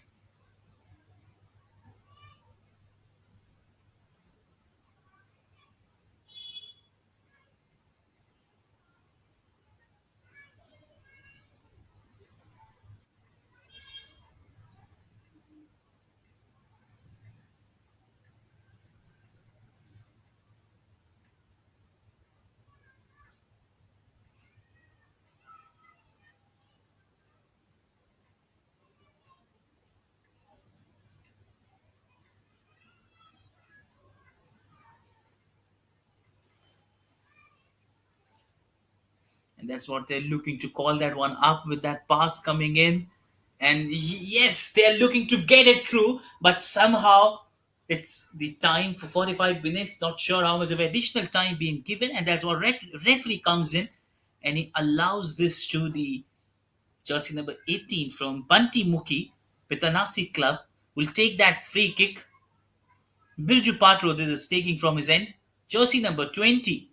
And that's what they're looking to call that one up with that pass coming in. And yes, they're looking to get it through, but somehow it's the time for 45 minutes. Not sure how much of additional time being given, and that's what referee comes in, and he allows this to the jersey number 18 from Banti Muki. Bidanasi Club will take that free kick. Birju Patro, this is taking from his end, jersey number 20.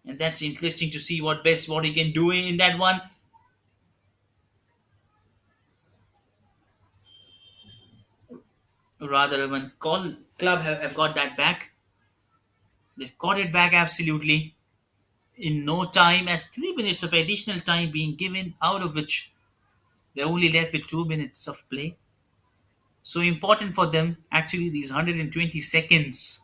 And that's interesting to see what he can do in that one. Radharaman Club have got that back. They've got it back absolutely in no time, as 3 minutes of additional time being given, out of which they're only left with 2 minutes of play. So important for them, actually, these 120 seconds.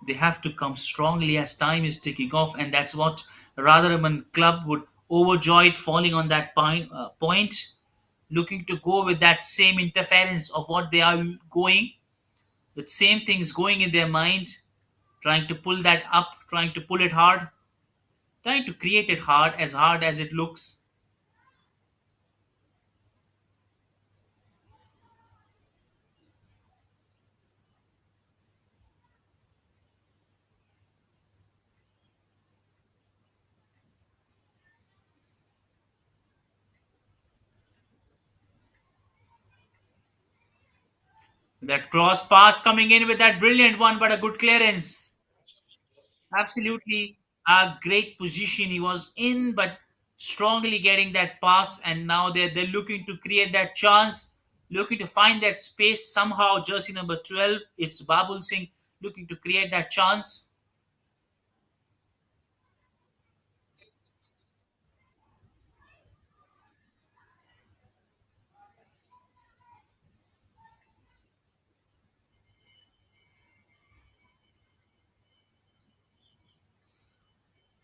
They have to come strongly as time is ticking off, and that's what Radharaman Club would overjoyed falling on that point, looking to go with that same interference of what they are going, with same things going in their mind, trying to pull that up, trying to pull it hard. trying to create it hard as it looks. That cross pass coming in with that brilliant one, but a good clearance. Absolutely a great position he was in, but strongly getting that pass. And now they're looking to create that chance, looking to find that space somehow. Jersey number 12, it's Babul Singh looking to create that chance.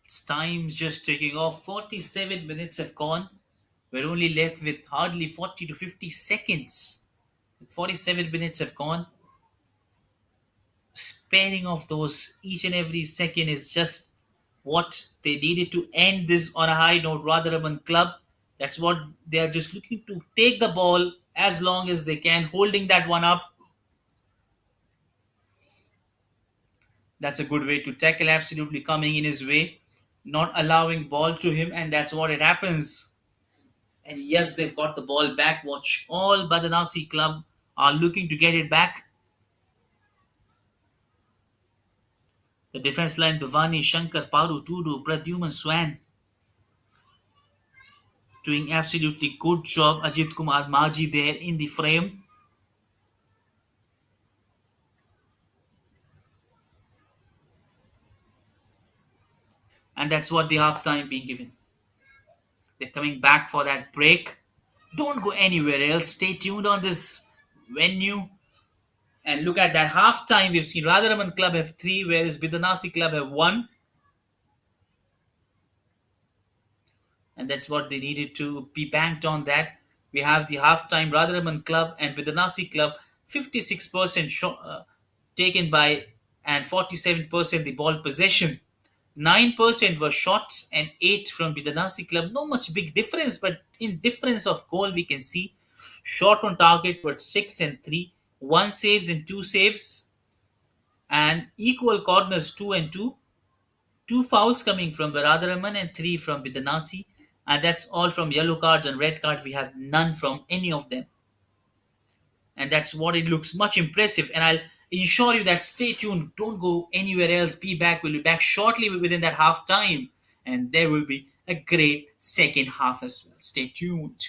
It's time's just ticking off. 47 minutes have gone. We're only left with hardly 40 to 50 seconds. 47 minutes have gone. Sparing of those each and every second is just what they needed to end this on a high note. Radharaman Club, that's what they are just looking to take the ball as long as they can, holding that one up. That's a good way to tackle, absolutely coming in his way, not allowing ball to him, and that's what it happens. And yes, they've got the ball back. Watch, all Bidanasi Club are looking to get it back. The defense line, Bhavani, Shankar, Paru, Tudu, Pradyuman, Swan, doing absolutely good job. Ajit Kumar Maji there in the frame, and that's what the half time being given. They're coming back for that break. Don't go anywhere else. Stay tuned on this venue and look at that half time. We've seen Radharaman Club have three, whereas Bidanasi Club have one. And that's what they needed to be banked on that. We have the halftime Radharaman Club and Bidanasi Club 56% taken by and 47% the ball possession. 9% were shots and 8 from Bidanasi Club. No much big difference, but in difference of goal we can see shot on target were 6 and 3, 1 saves and 2 saves, and equal corners 2 and 2. Two fouls coming from Radharaman and three from Bidanasi, and that's all from yellow cards and red cards. We have none from any of them, and that's what it looks much impressive. And I'll ensure you that stay tuned. Don't go anywhere else. Be back. We'll be back shortly within that half time, and there will be a great second half as well. Stay tuned.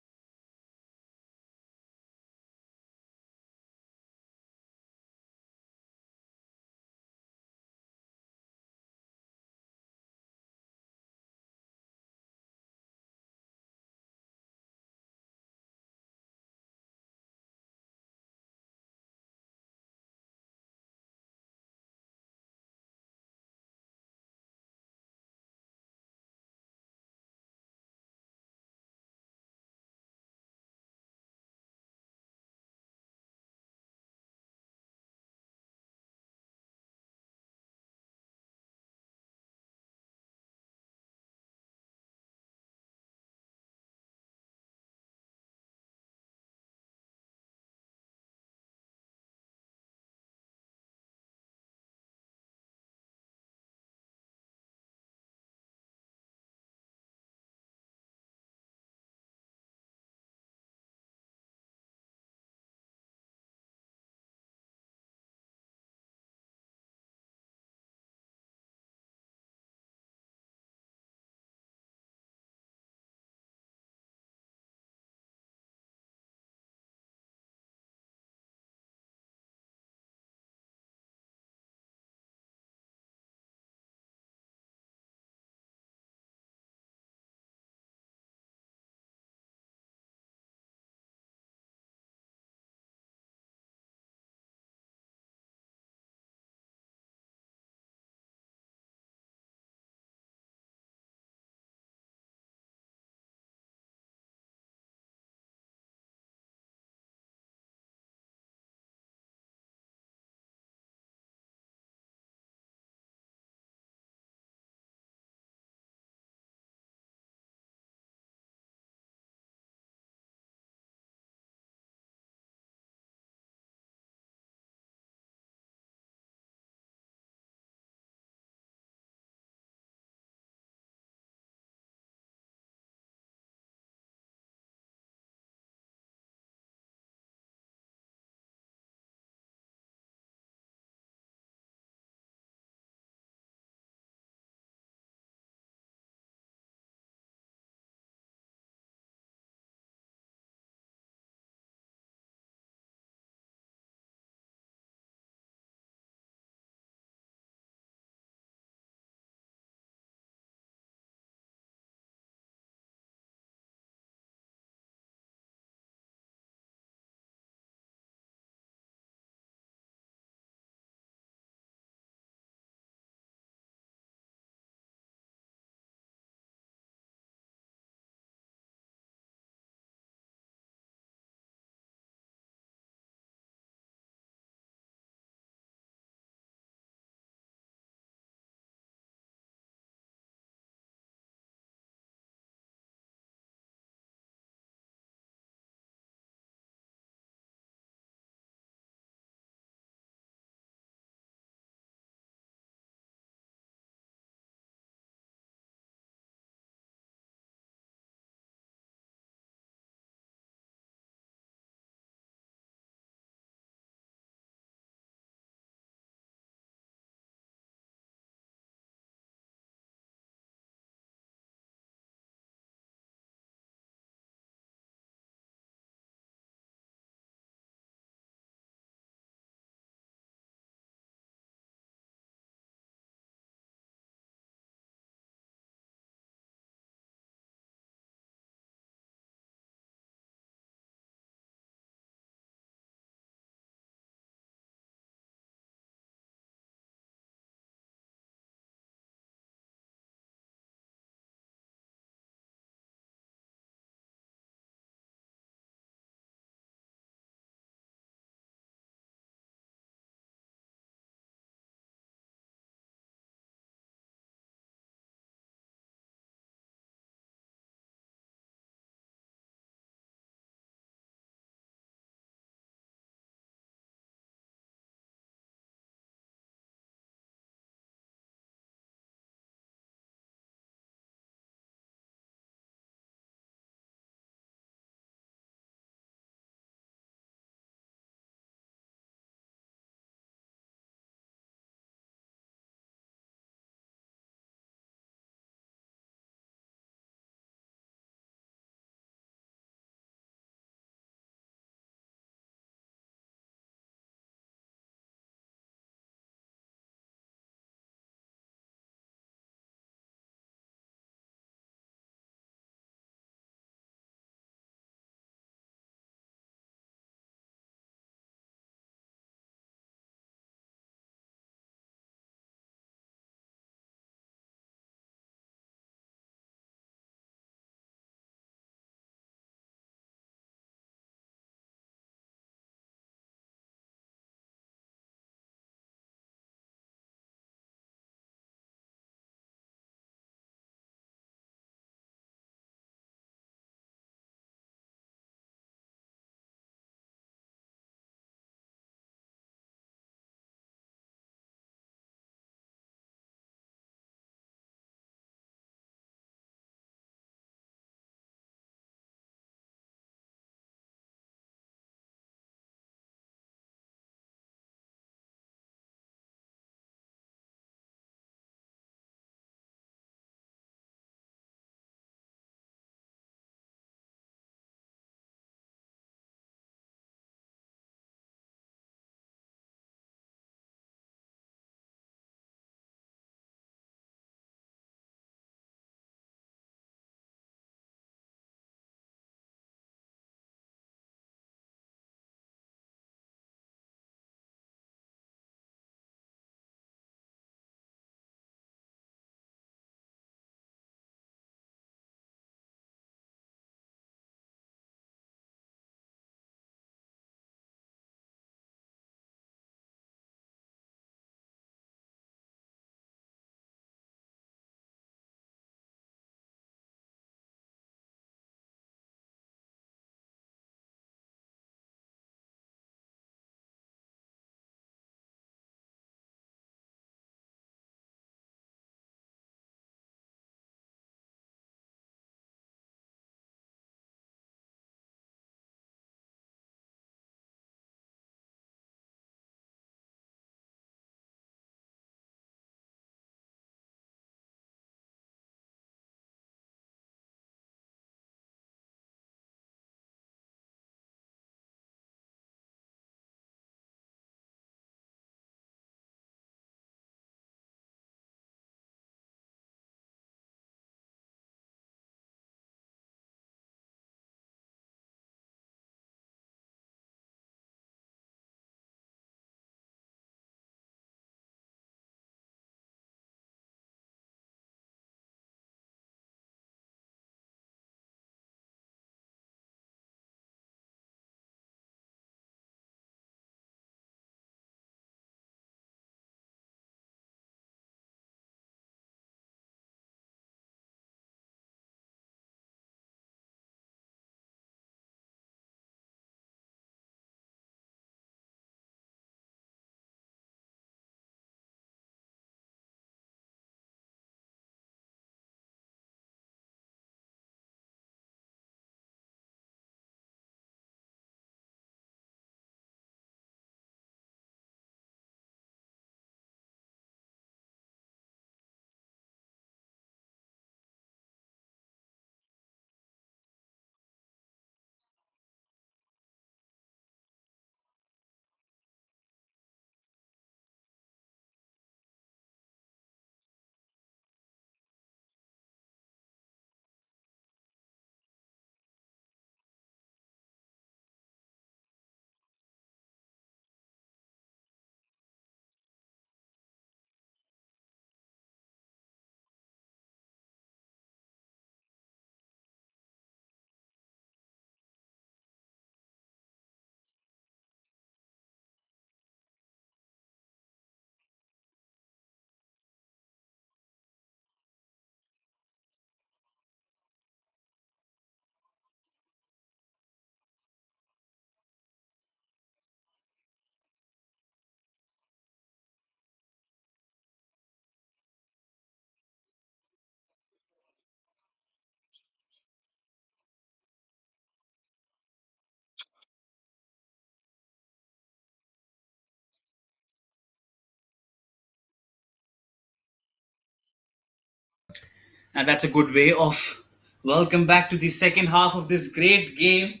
And that's a good way of welcome back to the second half of this great game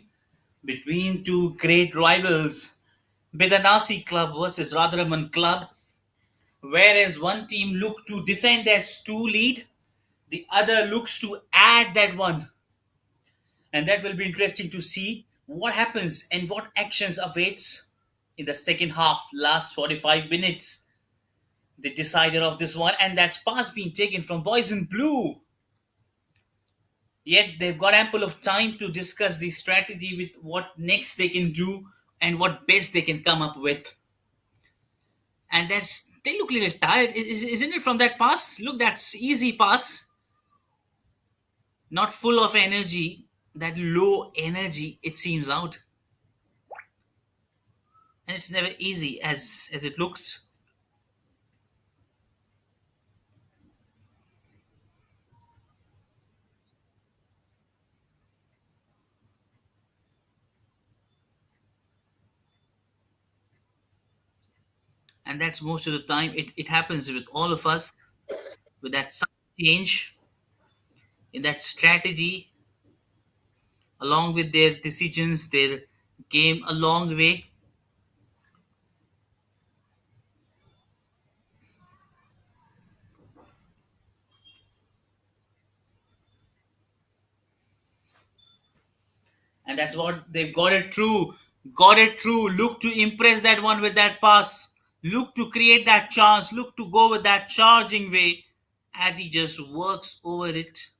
between two great rivals, Bidanasi Club versus Radharaman Club. Whereas one team looked to defend their 2 lead, the other looks to add that one. And that will be interesting to see what happens and what actions awaits in the second half, last 45 minutes. The decider of this one, and that's pass being taken from boys in blue. Yet they've got ample of time to discuss the strategy with what next they can do and what best they can come up with. And that's they look a little tired, isn't it? From that pass, look, that's easy pass, not full of energy. That low energy it seems out, and it's never easy as it looks. And that's most of the time it happens with all of us with that sudden change in that strategy along with their decisions, their game a long way. And that's what they've got it through. Got it through. Look to impress that one with that pass. Look to create that chance. Look to go with that charging way as he just works over it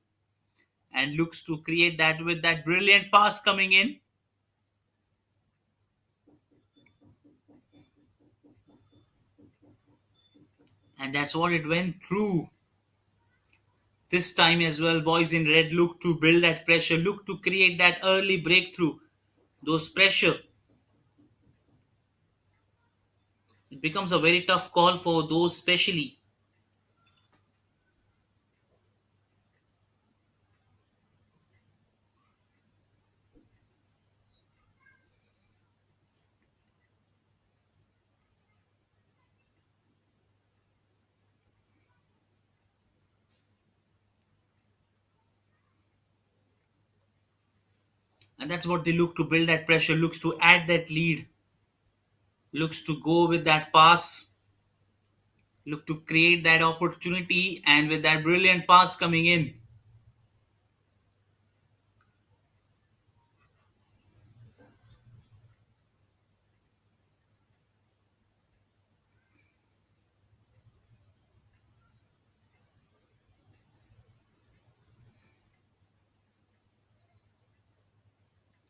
and looks to create that with that brilliant pass coming in. And that's what it went through. This time as well, boys in red look to build that pressure, look to create that early breakthrough. Those pressure. It becomes a very tough call for those specially. And that's what they look to build that pressure, looks to add that lead, looks to go with that pass, look to create that opportunity, and with that brilliant pass coming in.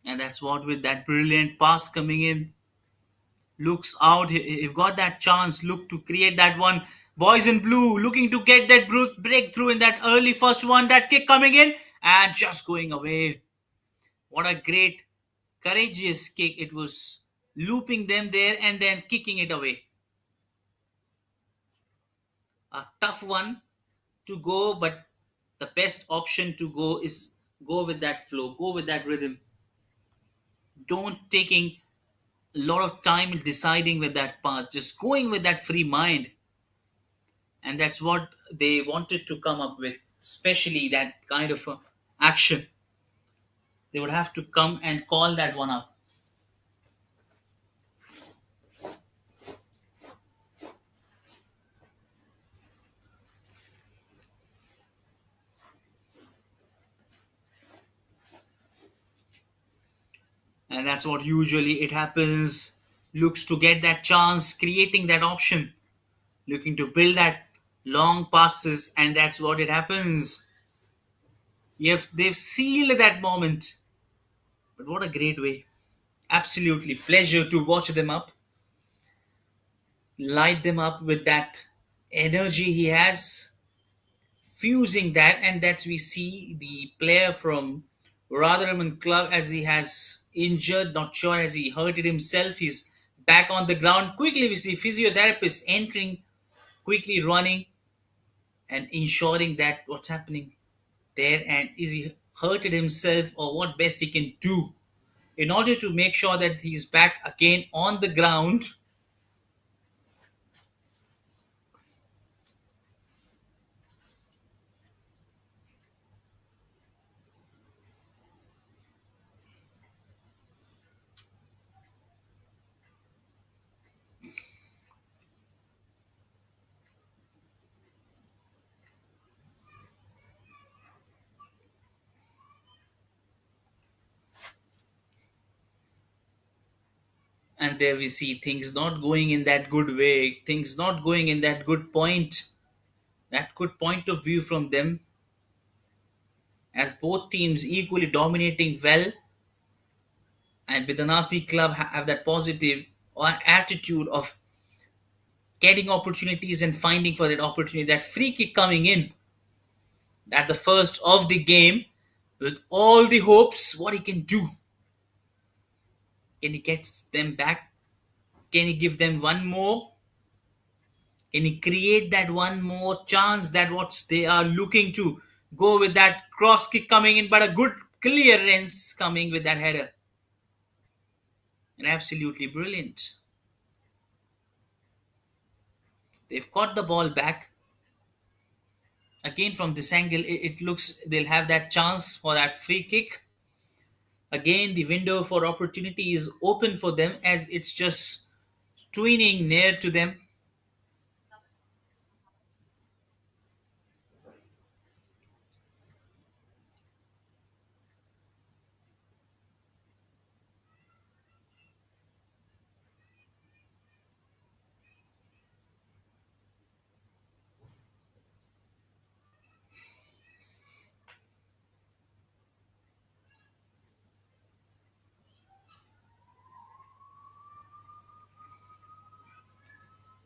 And that's what with that brilliant pass coming in, looks out. You've got that chance, look to create that one. Boys in blue looking to get that breakthrough in that early first one, that kick coming in and just going away. What a great, courageous kick it was, looping them there and then kicking it away. A tough one to go, but the best option to go is go with that flow, go with that rhythm. Don't taking a lot of time in deciding with that path, just going with that free mind. And that's what they wanted to come up with, especially that kind of action. They would have to come and call that one up. And that's what usually it happens. Looks to get that chance, creating that option, looking to build that long passes, and that's what it happens. If they've sealed that moment, but what a great way. Absolutely pleasure to watch them up, light them up with that energy he has, fusing that, and that we see the player from Radharaman Club as he has injured, not sure has he hurted himself. He's back on the ground. Quickly we see physiotherapist entering, quickly running and ensuring that what's happening there and is he hurted himself or what best he can do in order to make sure that he's back again on the ground. And there we see things not going in that good way, things not going in that good point, that good point of view from them, as both teams equally dominating well. And Bidanasi Club have that positive attitude of getting opportunities and finding for that opportunity. That free kick coming in at the first of the game, with all the hopes, what he can do. Can he get them back? Can he give them one more? Can he create that one more chance that what they are looking to go with that cross kick coming in, but a good clearance coming with that header. And absolutely brilliant. They've got the ball back. Again, from this angle, it looks they'll have that chance for that free kick. Again, the window for opportunity is open for them as it's just twinning near to them.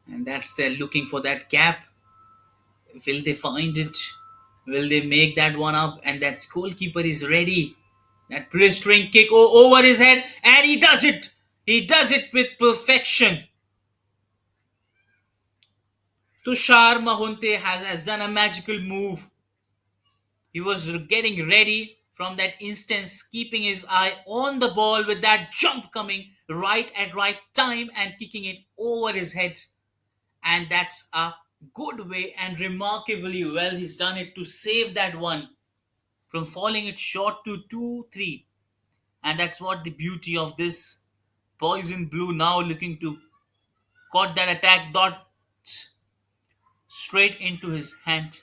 And that's they're looking for that gap. Will they find it? Will they make that one up? And that goalkeeper is ready. That blistering kick over his head, and he does it. He does it with perfection. Tushar Mahunte has done a magical move. He was getting ready from that instance, keeping his eye on the ball with that jump coming right at right time and kicking it over his head. And that's a good way and remarkably well he's done it to save that one from falling it short to 2-3. And that's what the beauty of this poison blue now looking to caught that attack dot straight into his hand.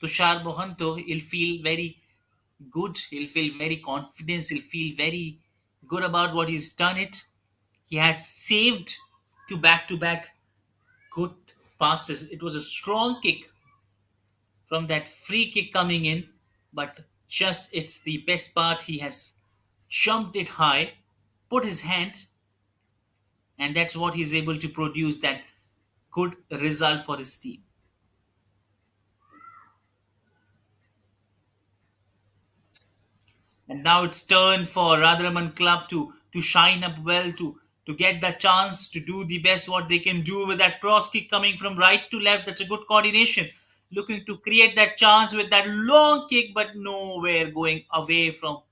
Tushar Mohanto, he'll feel very good, he'll feel very confident, he'll feel very good about what he's done it. He has saved two back-to-back good passes. It was a strong kick from that free kick coming in, but just it's the best part. He has jumped it high, put his hand, and that's what he's able to produce that good result for his team. And now it's turn for Radharaman Club to shine up well, to get the chance to do the best what they can do with that cross kick coming from right to left. That's a good coordination. Looking to create that chance with that long kick, but nowhere going away from.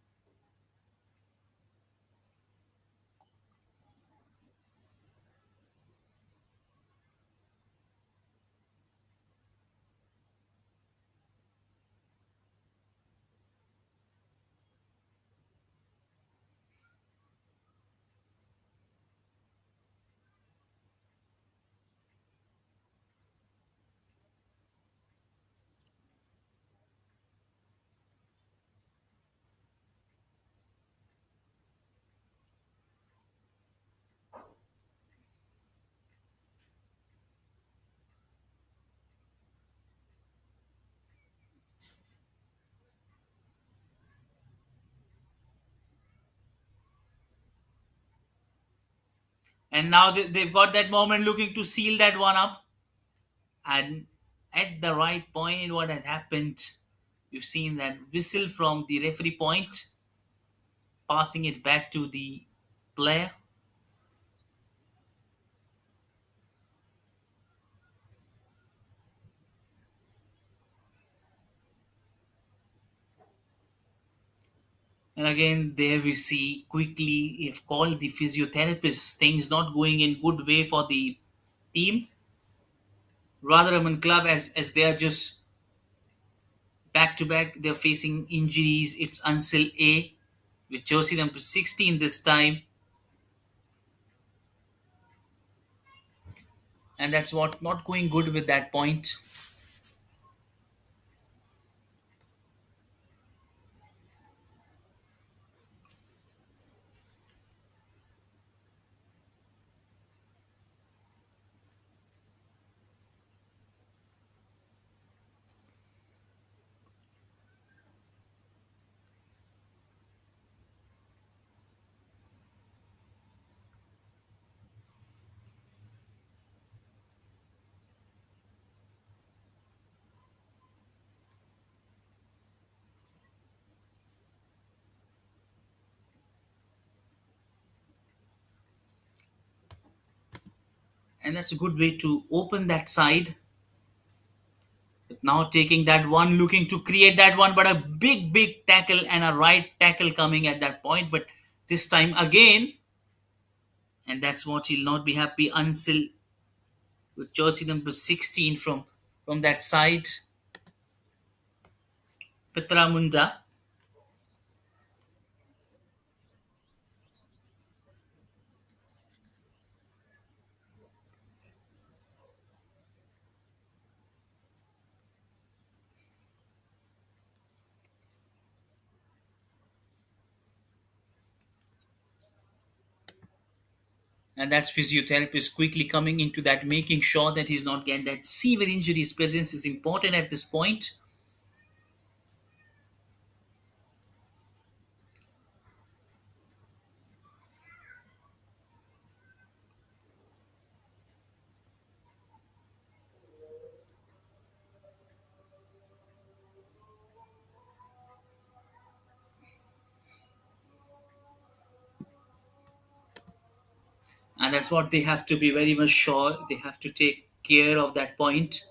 And now they've got that moment looking to seal that one up. And at the right point, what has happened? You've seen that whistle from the referee point, passing it back to the player. And again, there we see quickly if called the physiotherapist, things not going in good way for the team. Radharaman Club, as they are just back to back, they're facing injuries. It's Ansel A with jersey number 16 this time, and that's what not going good with that point. And that's a good way to open that side. But now taking that one, looking to create that one, but a big, big tackle and a right tackle coming at that point. But this time again, and that's what he'll not be happy until with jersey number 16 from that side, Pitramunda. And that's physiotherapist quickly coming into that, making sure that he's not getting that severe injury. His presence is important at this point. And that's what they have to be very much sure. They have to take care of that point.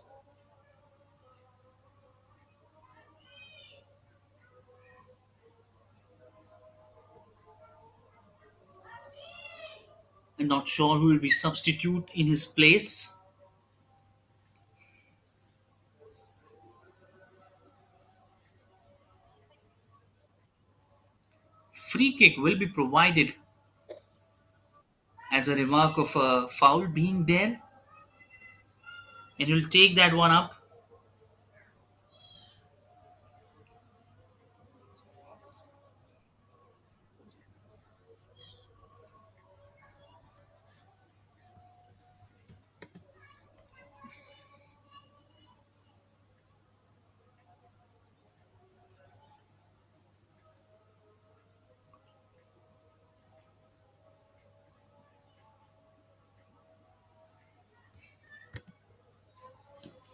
I'm not sure who will be substitute in his place. Free kick will be provided as a remark of a foul being there, and he'll take that one up.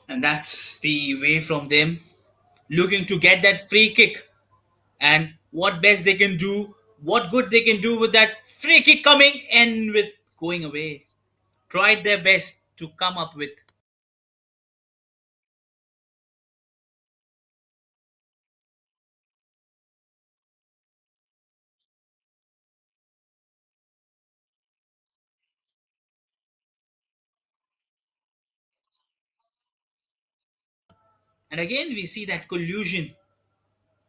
And that's the way from them, looking to get that free kick. And what best they can do, what good they can do with that free kick coming and with going away. Tried their best to come up with. And again, we see that collusion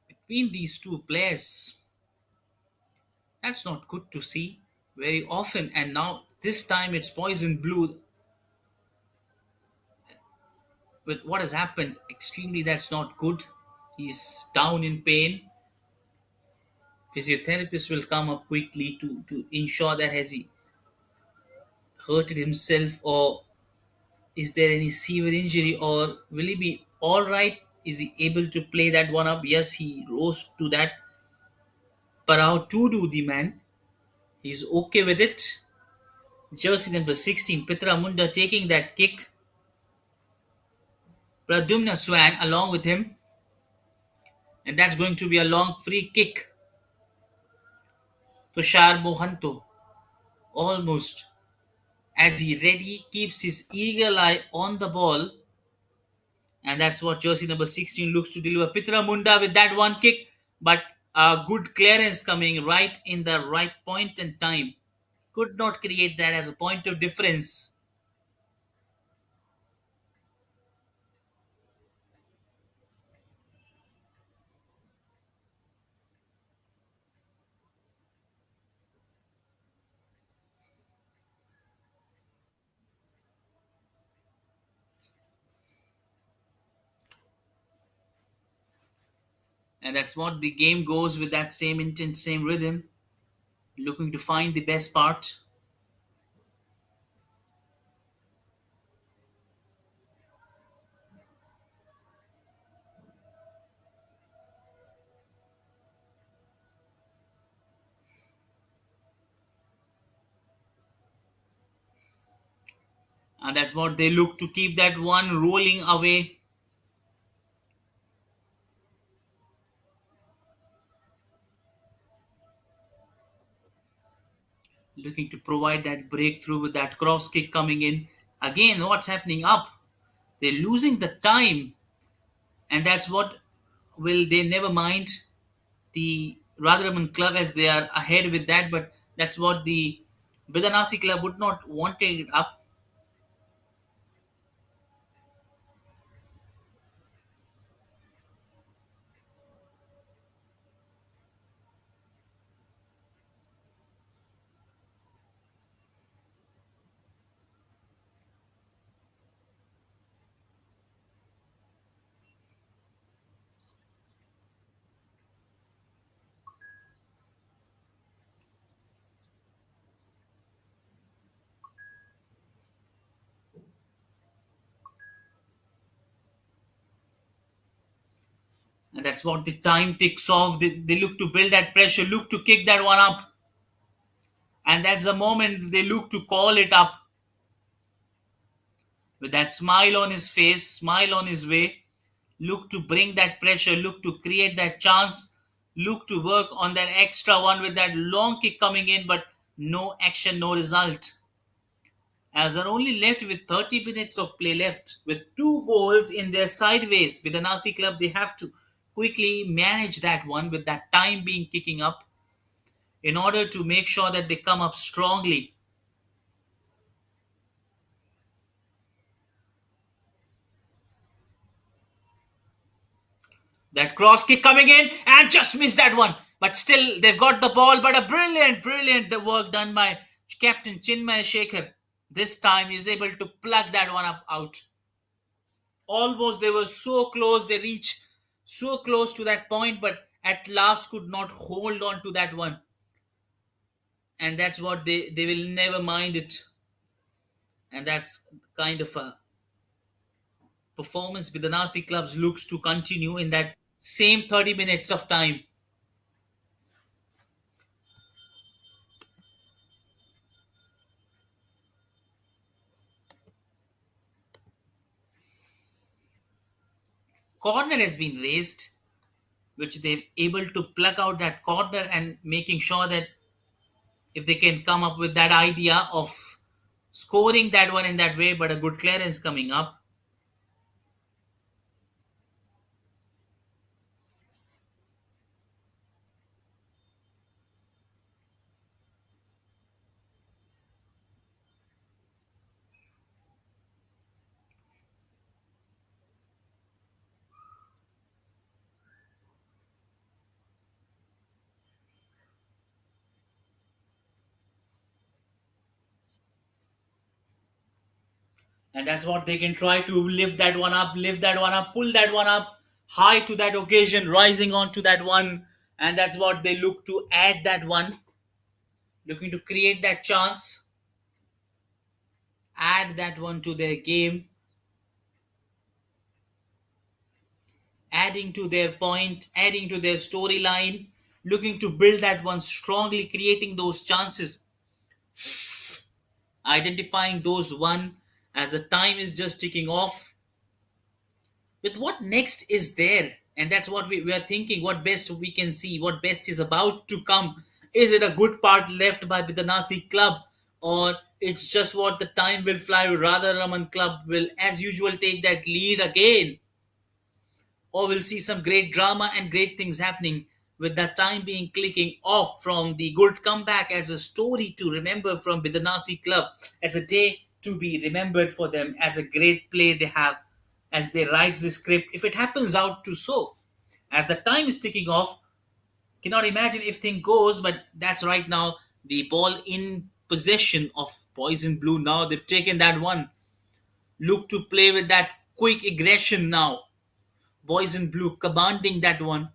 between these two players. That's not good to see very often. And now, this time, it's Poison Blue. With what has happened, extremely, that's not good. He's down in pain. Physiotherapist will come up quickly to ensure that has he hurted himself, or is there any severe injury, or will he be all right? Is he able to play that one up? Yes, he rose to that. But how to do the man? He's okay with it. Jersey number 16, Pitra Munda taking that kick. Pradyumna Swan along with him. And that's going to be a long free kick. Tushar Mohanto almost as he ready keeps his eagle eye on the ball. And that's what jersey number 16 looks to deliver. Pitra Munda with that one kick, but a good clearance coming right in the right point and time. Could not create that as a point of difference. And that's what the game goes with, that same intent, same rhythm, looking to find the best part. And that's what they look to keep that one rolling away, looking to provide that breakthrough with that cross kick coming in. Again, what's happening up? They're losing the time, and that's what will they never mind the Radharaman Club as they are ahead with that, but that's what the Bidanasi Club would not want it up. And that's what the time ticks off. They look to build that pressure, look to kick that one up. And that's the moment they look to call it up with that smile on his face, smile on his way. Look to bring that pressure, look to create that chance, look to work on that extra one with that long kick coming in, but no action, no result. As they're only left with 30 minutes of play left, with two goals in their sideways, with the Nasi club, they have to quickly manage that one with that time being kicking up in order to make sure that they come up strongly. That cross kick coming in and just missed that one. But still, they've got the ball. But a brilliant, brilliant work done by Captain Chinmay Shekhar. This time he's able to plug that one up out. Almost they were so close, they reached so close to that point, but at last could not hold on to that one. And that's what they will never mind it. And that's kind of a performance Bidanasi clubs looks to continue in that same 30 minutes of time. Corner has been raised, which they're able to plug out that corner and making sure that if they can come up with that idea of scoring that one in that way, but a good clearance coming up. And that's what they can try to lift that one up, lift that one up, pull that one up high to that occasion, rising onto that one. And that's what they look to add that one, looking to create that chance, add that one to their game, adding to their point, adding to their storyline, looking to build that one strongly, creating those chances, identifying those one as the time is just ticking off with what next is there. And that's what we are thinking, what best we can see, what best is about to come. Is it a good part left by the Nasi club, or it's just what the time will fly, rather Raman club will as usual take that lead again, or we'll see some great drama and great things happening with that time being clicking off from the good comeback as a story to remember from Bidanasi Club, as a day to be remembered for them, as a great play they have as they write the script. If it happens out to so, as the time is ticking off, cannot imagine if thing goes, but that's right now the ball in possession of Poison Blue. Now they've taken that one. Look to play with that quick aggression now. Boys in Blue commanding that one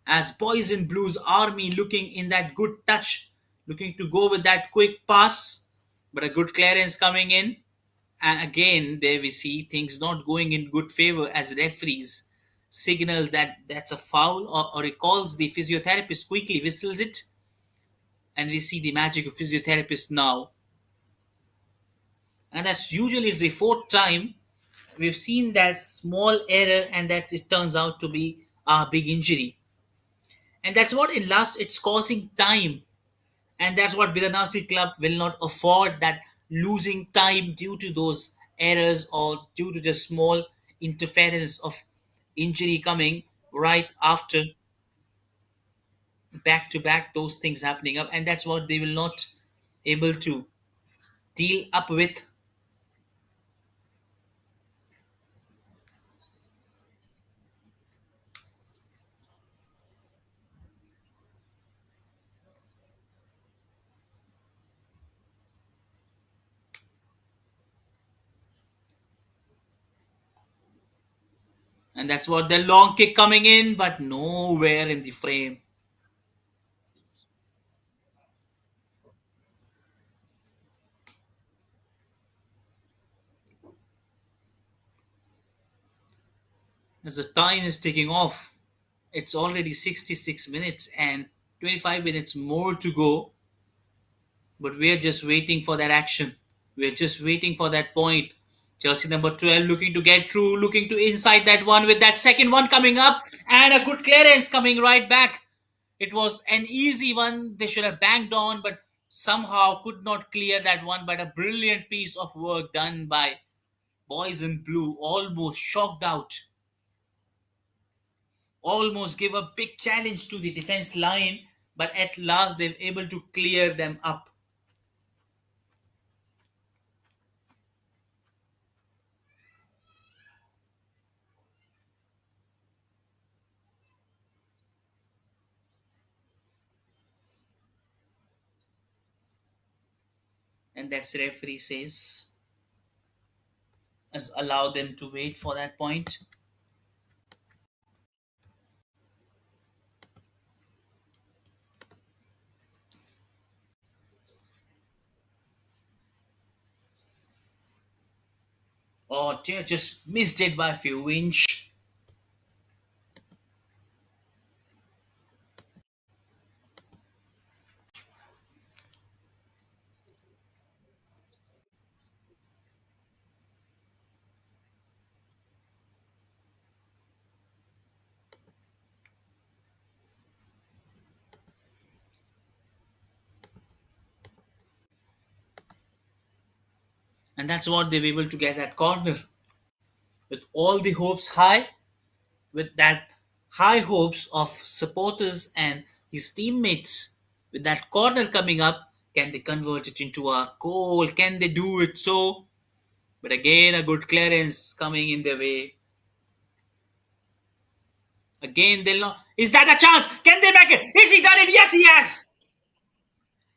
as Boys in Blue's army looking in that good touch, looking to go with that quick pass, but a good clearance coming in. And again, there we see things not going in good favor as referees signals that that's a foul, or recalls the physiotherapist, quickly whistles it. And we see the magic of physiotherapist now. And that's usually the fourth time we've seen that small error, and that it turns out to be a big injury. And that's what in last it's causing time. And that's what Bidanasi club will not afford that losing time due to those errors or due to the small interference of injury coming right after back to back those things happening up, and that's what they will not able to deal up with. And that's what the long kick coming in, but nowhere in the frame. As the time is ticking off, it's already 66 minutes and 25 minutes more to go, but we're just waiting for that action. We're just waiting for that point. Jersey number 12 looking to get through, looking to inside that one with that second one coming up, and a good clearance coming right back. It was an easy one. They should have banged on, but somehow could not clear that one. But a brilliant piece of work done by boys in blue, almost shocked out, almost give a big challenge to the defense line, but at last they're able to clear them up. And that's referee says, as allow them to wait for that point. Oh, dear, just missed it by a few inch. And that's what they were able to get that corner. With all the hopes high, with that high hopes of supporters and his teammates, with that corner coming up, can they convert it into a goal? Can they do it so? But again, a good clearance coming in their way. Again, they'll not. Is that a chance? Can they make it? Is he done it? Yes, he has.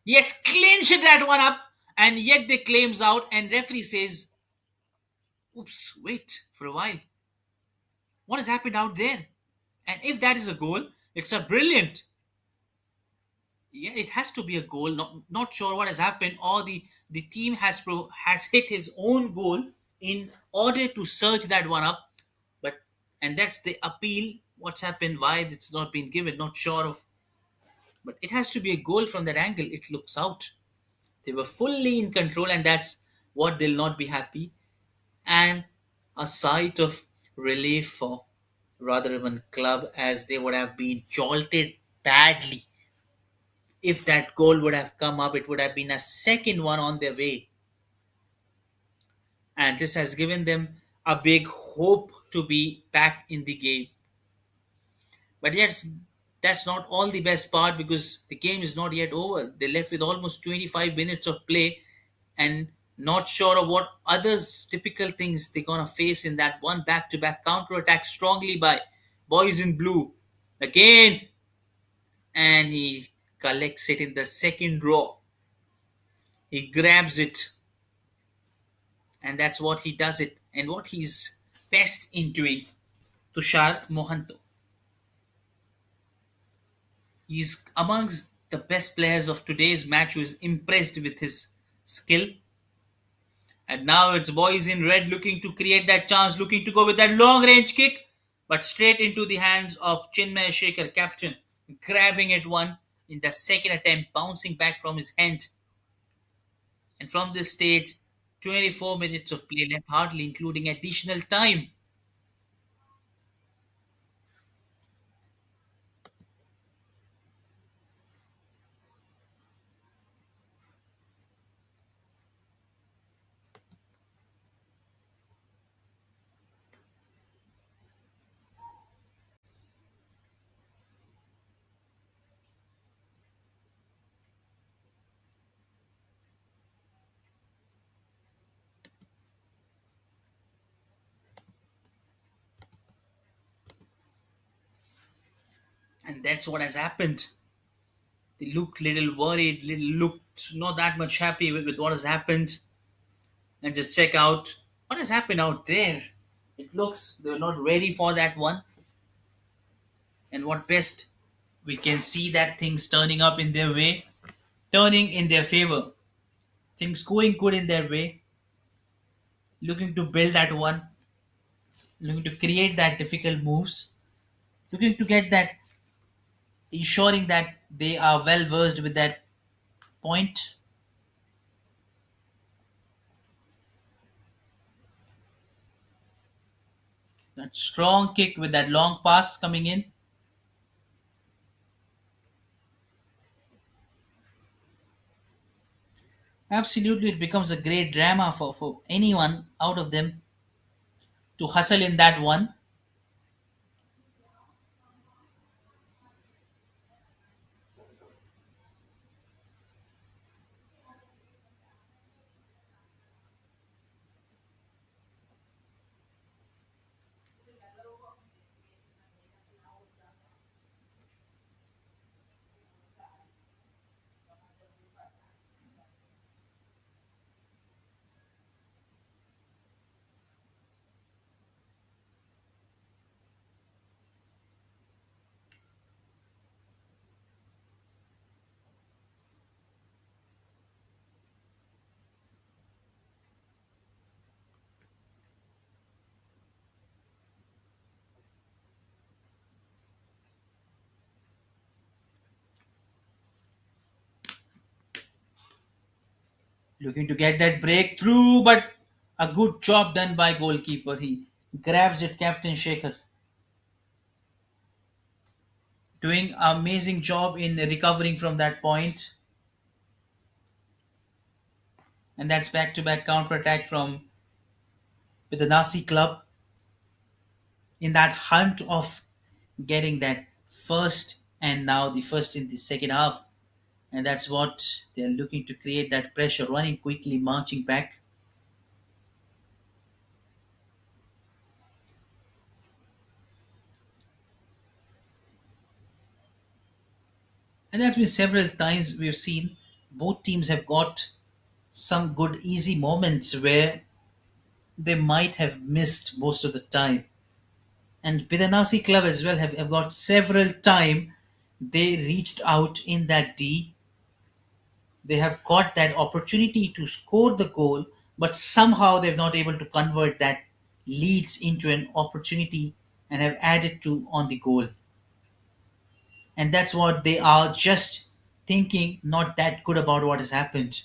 Yes, clinched that one up, and yet they claims out, and referee says, "Oops, wait for a while. What has happened out there?" And if that is a goal, it's a brilliant. Yeah, it has to be a goal. Not sure what has happened, or the team has hit his own goal in order to search that one up. But and that's the appeal. What's happened? Why it's not been given? Not sure of. But it has to be a goal from that angle. It looks out. They were fully in control, and that's what they'll not be happy. And a sight of relief for Radharaman Club, as they would have been jolted badly. If that goal would have come up, it would have been a second one on their way. And this has given them a big hope to be back in the game. But yes, that's not all the best part, because the game is not yet over. They're left with almost 25 minutes of play and not sure of what others typical things they're gonna face in that one back-to-back counter attack strongly by boys in blue. Again, and he collects it in the second row. He grabs it, and that's what he does it, and what he's best in doing. Tushar Mohanto. He's amongst the best players of today's match who is impressed with his skill. And now it's boys in red looking to create that chance, looking to go with that long range kick, but straight into the hands of Chinmay Shekhar, captain, grabbing it one in the second attempt, bouncing back from his hand. And from this stage, 24 minutes of play left, hardly including additional time. And that's what has happened. They look little worried, little looked not that much happy with what has happened. And just check out what has happened out there. It looks they were not ready for that one. And what best, we can see that things turning up in their way, turning in their favor, things going good in their way, looking to build that one, looking to create that difficult moves, looking to get that, ensuring that they are well versed with that point. That strong kick with that long pass coming in. Absolutely, it becomes a great drama for anyone out of them to hustle in that one. Looking to get that breakthrough, but a good job done by goalkeeper. He grabs it, Captain Shekhar, doing amazing job in recovering from that point. And that's back-to-back counter-attack from Bidanasi Club in that hunt of getting that first, and now the first in the second half. And that's what they're looking to create, that pressure, running quickly, marching back. And that's been several times we've seen both teams have got some good easy moments where they might have missed most of the time. And Bidanasi Club as well have got several time they reached out in that D. They have got that opportunity to score the goal, but somehow they've not able to convert that leads into an opportunity and have added to on the goal. And that's what they are just thinking not that good about what has happened.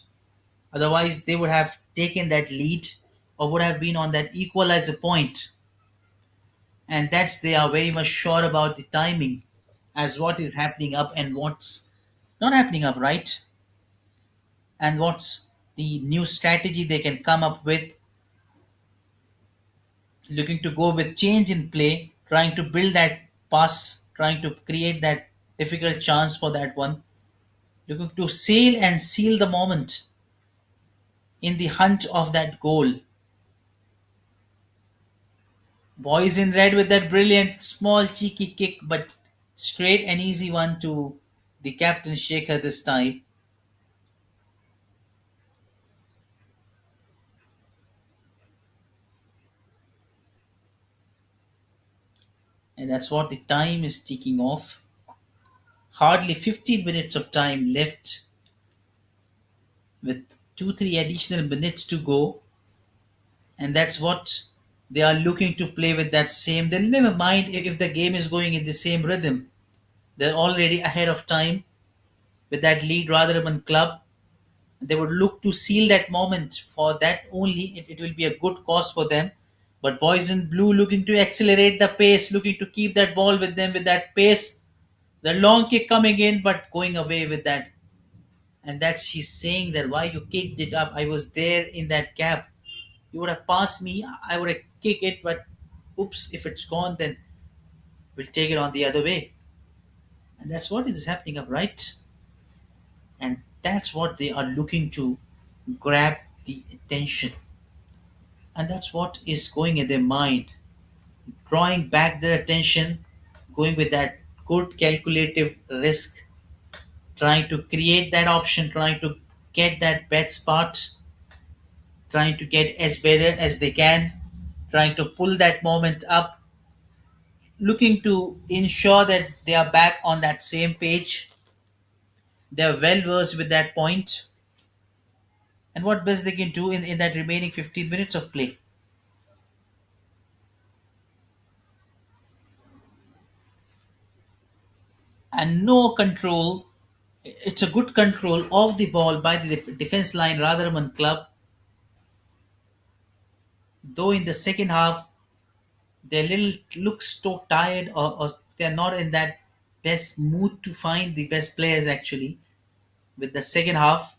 Otherwise, they would have taken that lead or would have been on that equalizer point. And that's they are very much sure about the timing as what is happening up and what's not happening up, right? And what's the new strategy they can come up with, looking to go with change in play, trying to build that pass, trying to create that difficult chance for that one, looking to sail and seal the moment in the hunt of that goal. Boys in red with that brilliant small cheeky kick, but straight and easy one to the captain Shaker this time. And that's what the time is ticking off. Hardly 15 minutes of time left with 2 3 additional minutes to go. And that's what they are looking to play with that same. They'll never mind if the game is going in the same rhythm. They're already ahead of time with that lead Radharaman Club. They would look to seal that moment. For that only, it will be a good cause for them. But boys in blue looking to accelerate the pace, looking to keep that ball with them with that pace. The long kick coming in, but going away with that. And that's he's saying that why you kicked it up. I was there in that gap. You would have passed me. I would have kicked it, but oops, if it's gone, then we'll take it on the other way. And that's what is happening up, right? And that's what they are looking to grab the attention. And that's what is going in their mind, drawing back their attention, going with that good calculative risk, trying to create that option, trying to get that bet spot, trying to get as better as they can, trying to pull that moment up, looking to ensure that they are back on that same page. They are well versed with that point and what best they can do in that remaining 15 minutes of play. And no control. It's a good control of the ball by the defense line Radharaman Club. Though in the second half they little look so tired or they're not in that best mood to find the best players actually. With the second half,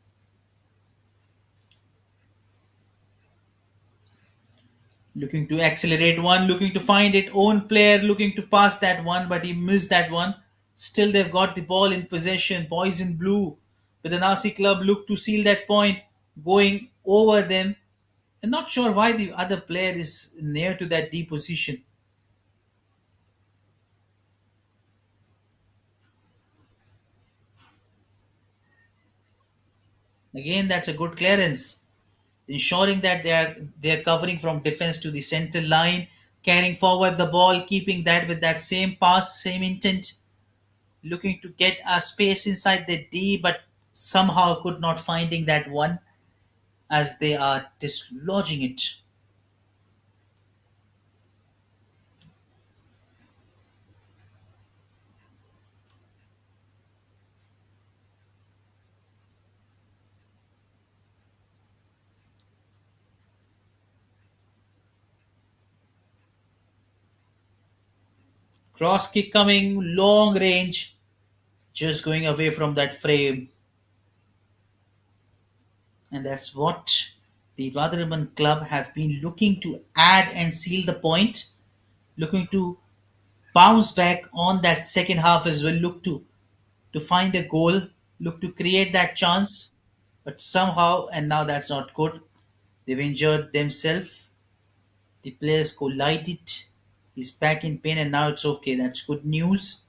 looking to accelerate one, looking to find it own player, looking to pass that one, but he missed that one. Still, they've got the ball in possession. Boys in blue, with the Nasi club look to seal that point, going over them. I'm not sure why the other player is near to that deep position. Again, that's a good clearance, ensuring that they are covering from defense to the center line, carrying forward the ball, keeping that with that same pass, same intent, looking to get a space inside the D, but somehow could not finding that one as they are dislodging it. Cross kick coming, long range, just going away from that frame. And that's what the Radharaman club have been looking to add and seal the point, looking to bounce back on that second half as well, look to find a goal, look to create that chance, but somehow, and now that's not good. They've injured themselves. The players collided. He's back in pain, and now it's okay. That's good news.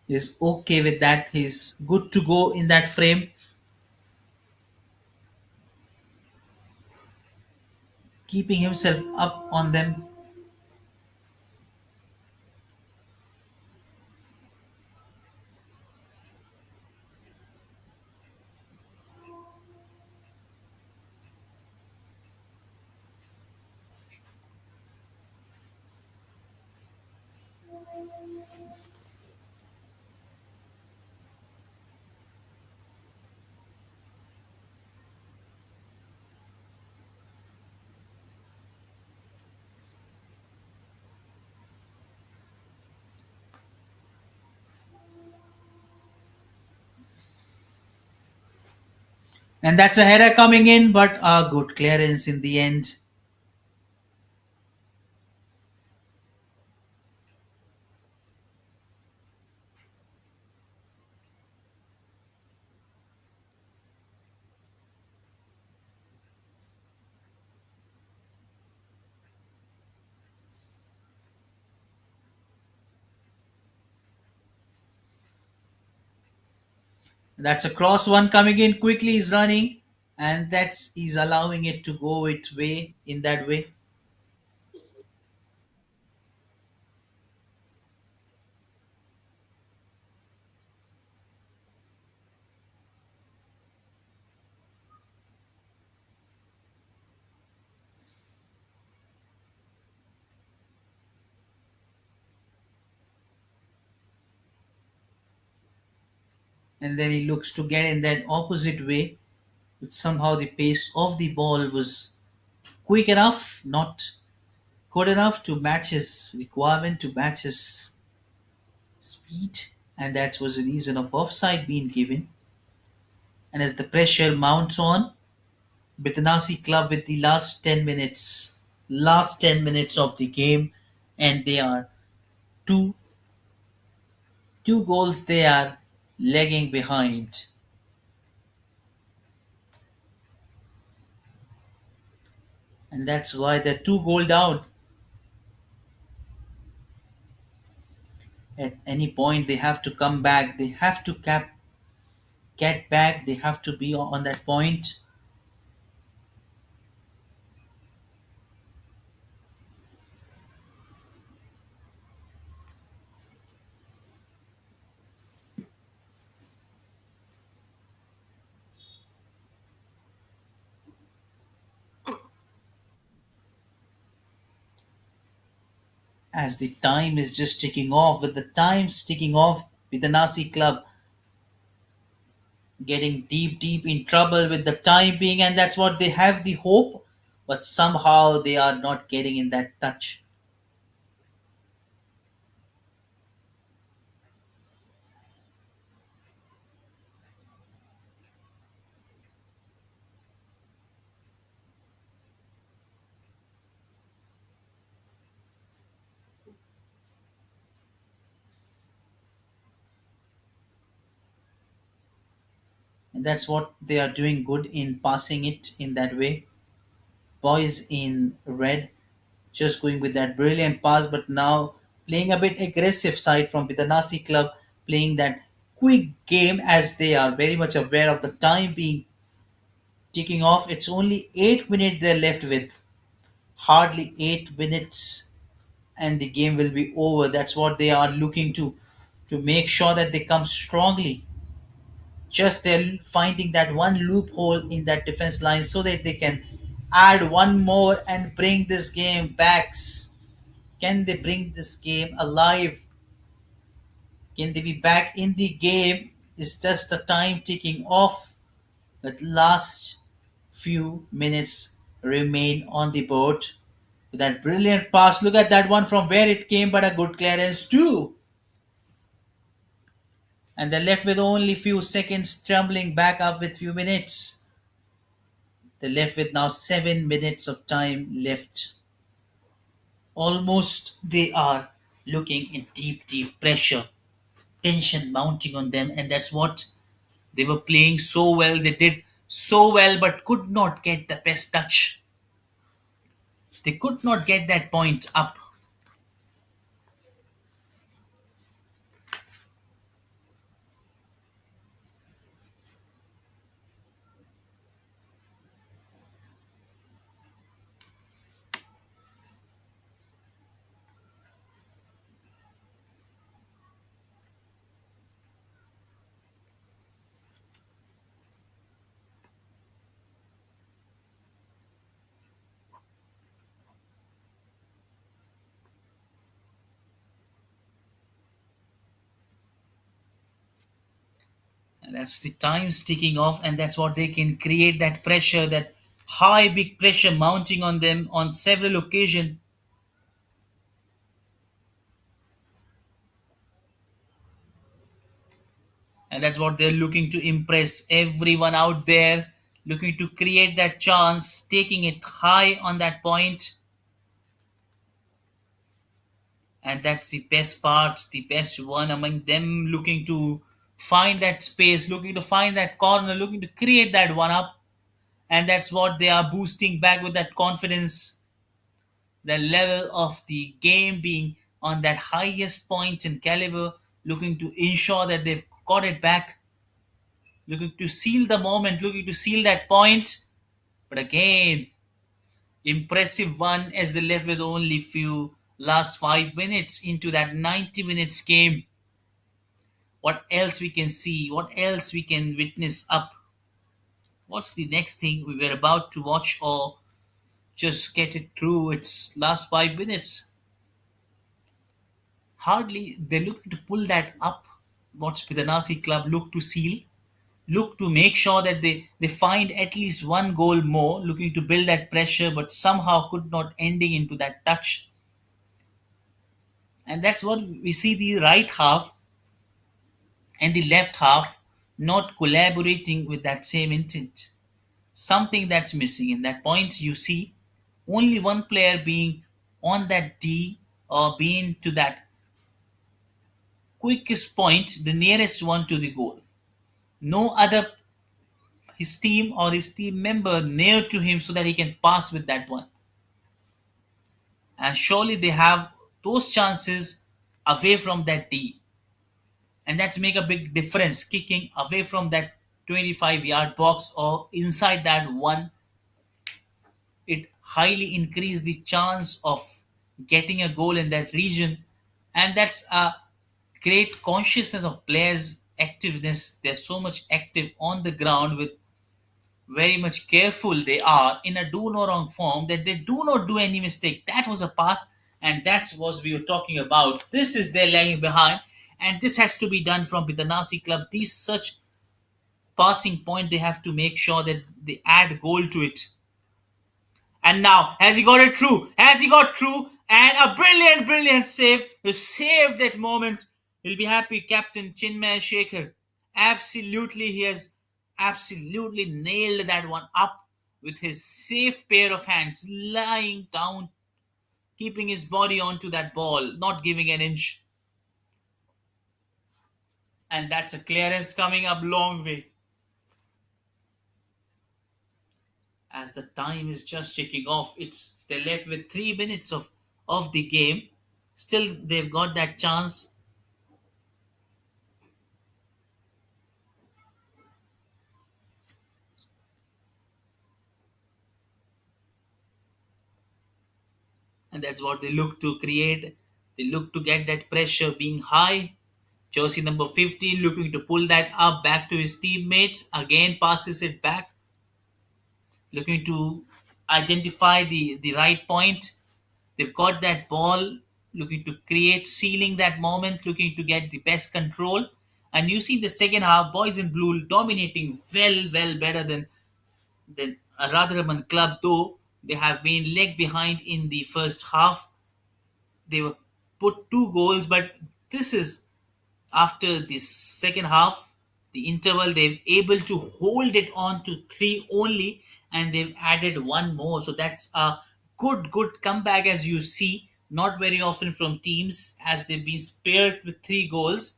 He's okay with that. He's good to go in that frame, keeping himself up on them. And that's a header coming in, but a good clearance in the end. That's a cross one coming in quickly. He's running, and that's he's allowing it to go its way in that way. And then he looks to get in that opposite way, but somehow the pace of the ball was quick enough, not good enough to match his requirement, to match his speed, and that was the reason of offside being given. And as the pressure mounts on, Bidanasi Club with the last 10 minutes of the game, and they are two two goals they are lagging behind. And that's why they're 2 goal down. At any point, they have to come back. They have to get back. They have to be on that point. As the time is just ticking off, with the times ticking off, Bidanasi Club getting deep in trouble with the time being, and that's what they have the hope, but somehow they are not getting in that touch. And that's what they are doing good in passing it in that way. Boys in red just going with that brilliant pass, but now playing a bit aggressive side from Bidanasi Club, playing that quick game as they are very much aware of the time being ticking off. It's only 8 minutes they're left with, hardly 8 minutes, and the game will be over. That's what they are looking to make sure that they come strongly. Just they're finding that one loophole in that defense line so that they can add one more and bring this game back. Can they bring this game alive? Can they be back in the game? It's just the time ticking off. That last few minutes remain on the board. That brilliant pass. Look at that one from where it came, but a good clearance too. And they're left with only few seconds, trembling back up with few minutes. They're left with now 7 minutes of time left. Almost they are looking in deep pressure, tension mounting on them, and that's what they were playing so well. They did so well, but could not get the best touch. They could not get that point up. And that's the times ticking off, and that's what they can create that pressure, that high, big pressure mounting on them on several occasions. And that's what they're looking to impress everyone out there, looking to create that chance, taking it high on that point. And that's the best part, the best one among them, looking to find that space, looking to find that corner, looking to create that one up. And that's what they are boosting back with that confidence, the level of the game being on that highest point in caliber, looking to ensure that they've got it back, looking to seal the moment, looking to seal that point. But again, impressive one as they left with only few last 5 minutes into that 90 minutes game. What else we can see? What else we can witness up? What's the next thing we were about to watch or just get it through its last 5 minutes? Hardly they're looking to pull that up. What's Bidanasi Club look to seal? Look to make sure that they find at least one goal more, looking to build that pressure, but somehow could not ending into that touch. And that's what we see the right half and the left half not collaborating with that same intent. Something that's missing in that point. You see only one player being on that D or being to that quickest point, the nearest one to the goal. No other his team or his team member near to him so that he can pass with that one. and surely they have those chances away from that D, and that's make a big difference. Kicking away from that 25-yard box or inside that one, it highly increase the chance of getting a goal in that region, and that's a great consciousness of players activeness. They're so much active on the ground with very much careful. They are in a do no wrong form that they do not do any mistake. That was a pass, and that's what we were talking about. This is their lagging behind, and this has to be done from Bidanasi Club. These such passing point, they have to make sure that they add goal to it. And now, has he got it through? Has he got through? And a brilliant, brilliant save to save that moment. He'll be happy, Captain Chinmay Shekhar. Absolutely, he has absolutely nailed that one up with his safe pair of hands, lying down, keeping his body onto that ball, not giving an inch. And that's a clearance coming up long way. As the time is just ticking off, it's they're left with 3 minutes of the game. Still, they've got that chance, and that's what they look to create. They look to get that pressure being high. Jersey number 15 looking to pull that up back to his teammates. Again, passes it back, looking to identify the right point. They've got that ball, looking to create, sealing that moment, looking to get the best control. And you see the second half, boys in blue dominating well better than a Radharaman Club, though they have been leg behind in the first half. They were put two goals, but this is after the second half, the interval, they've able to hold it on to three only, and they've added one more. So that's a good comeback, as you see. Not very often from teams, as they've been spared with three goals.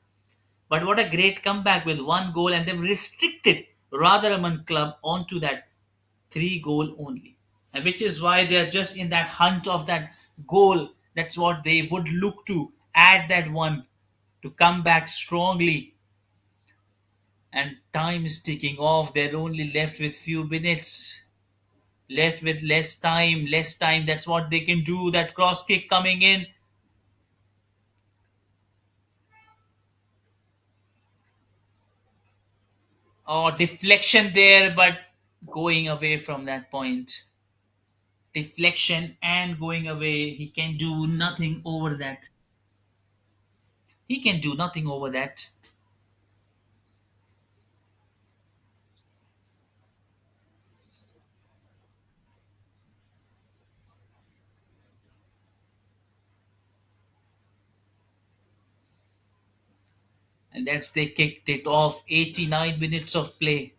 But what a great comeback with one goal, and they've restricted Radharaman Club onto that three goal only. And which is why they're just in that hunt of that goal. That's what they would look to add that one to come back strongly. And time is ticking off. They're only left with few minutes. Left with less time. That's what they can do. That cross kick coming in. Oh, deflection there, but going away from that point. Deflection and going away. He can do nothing over that. He can do nothing over that. And that's they kicked it off. 89 minutes of play.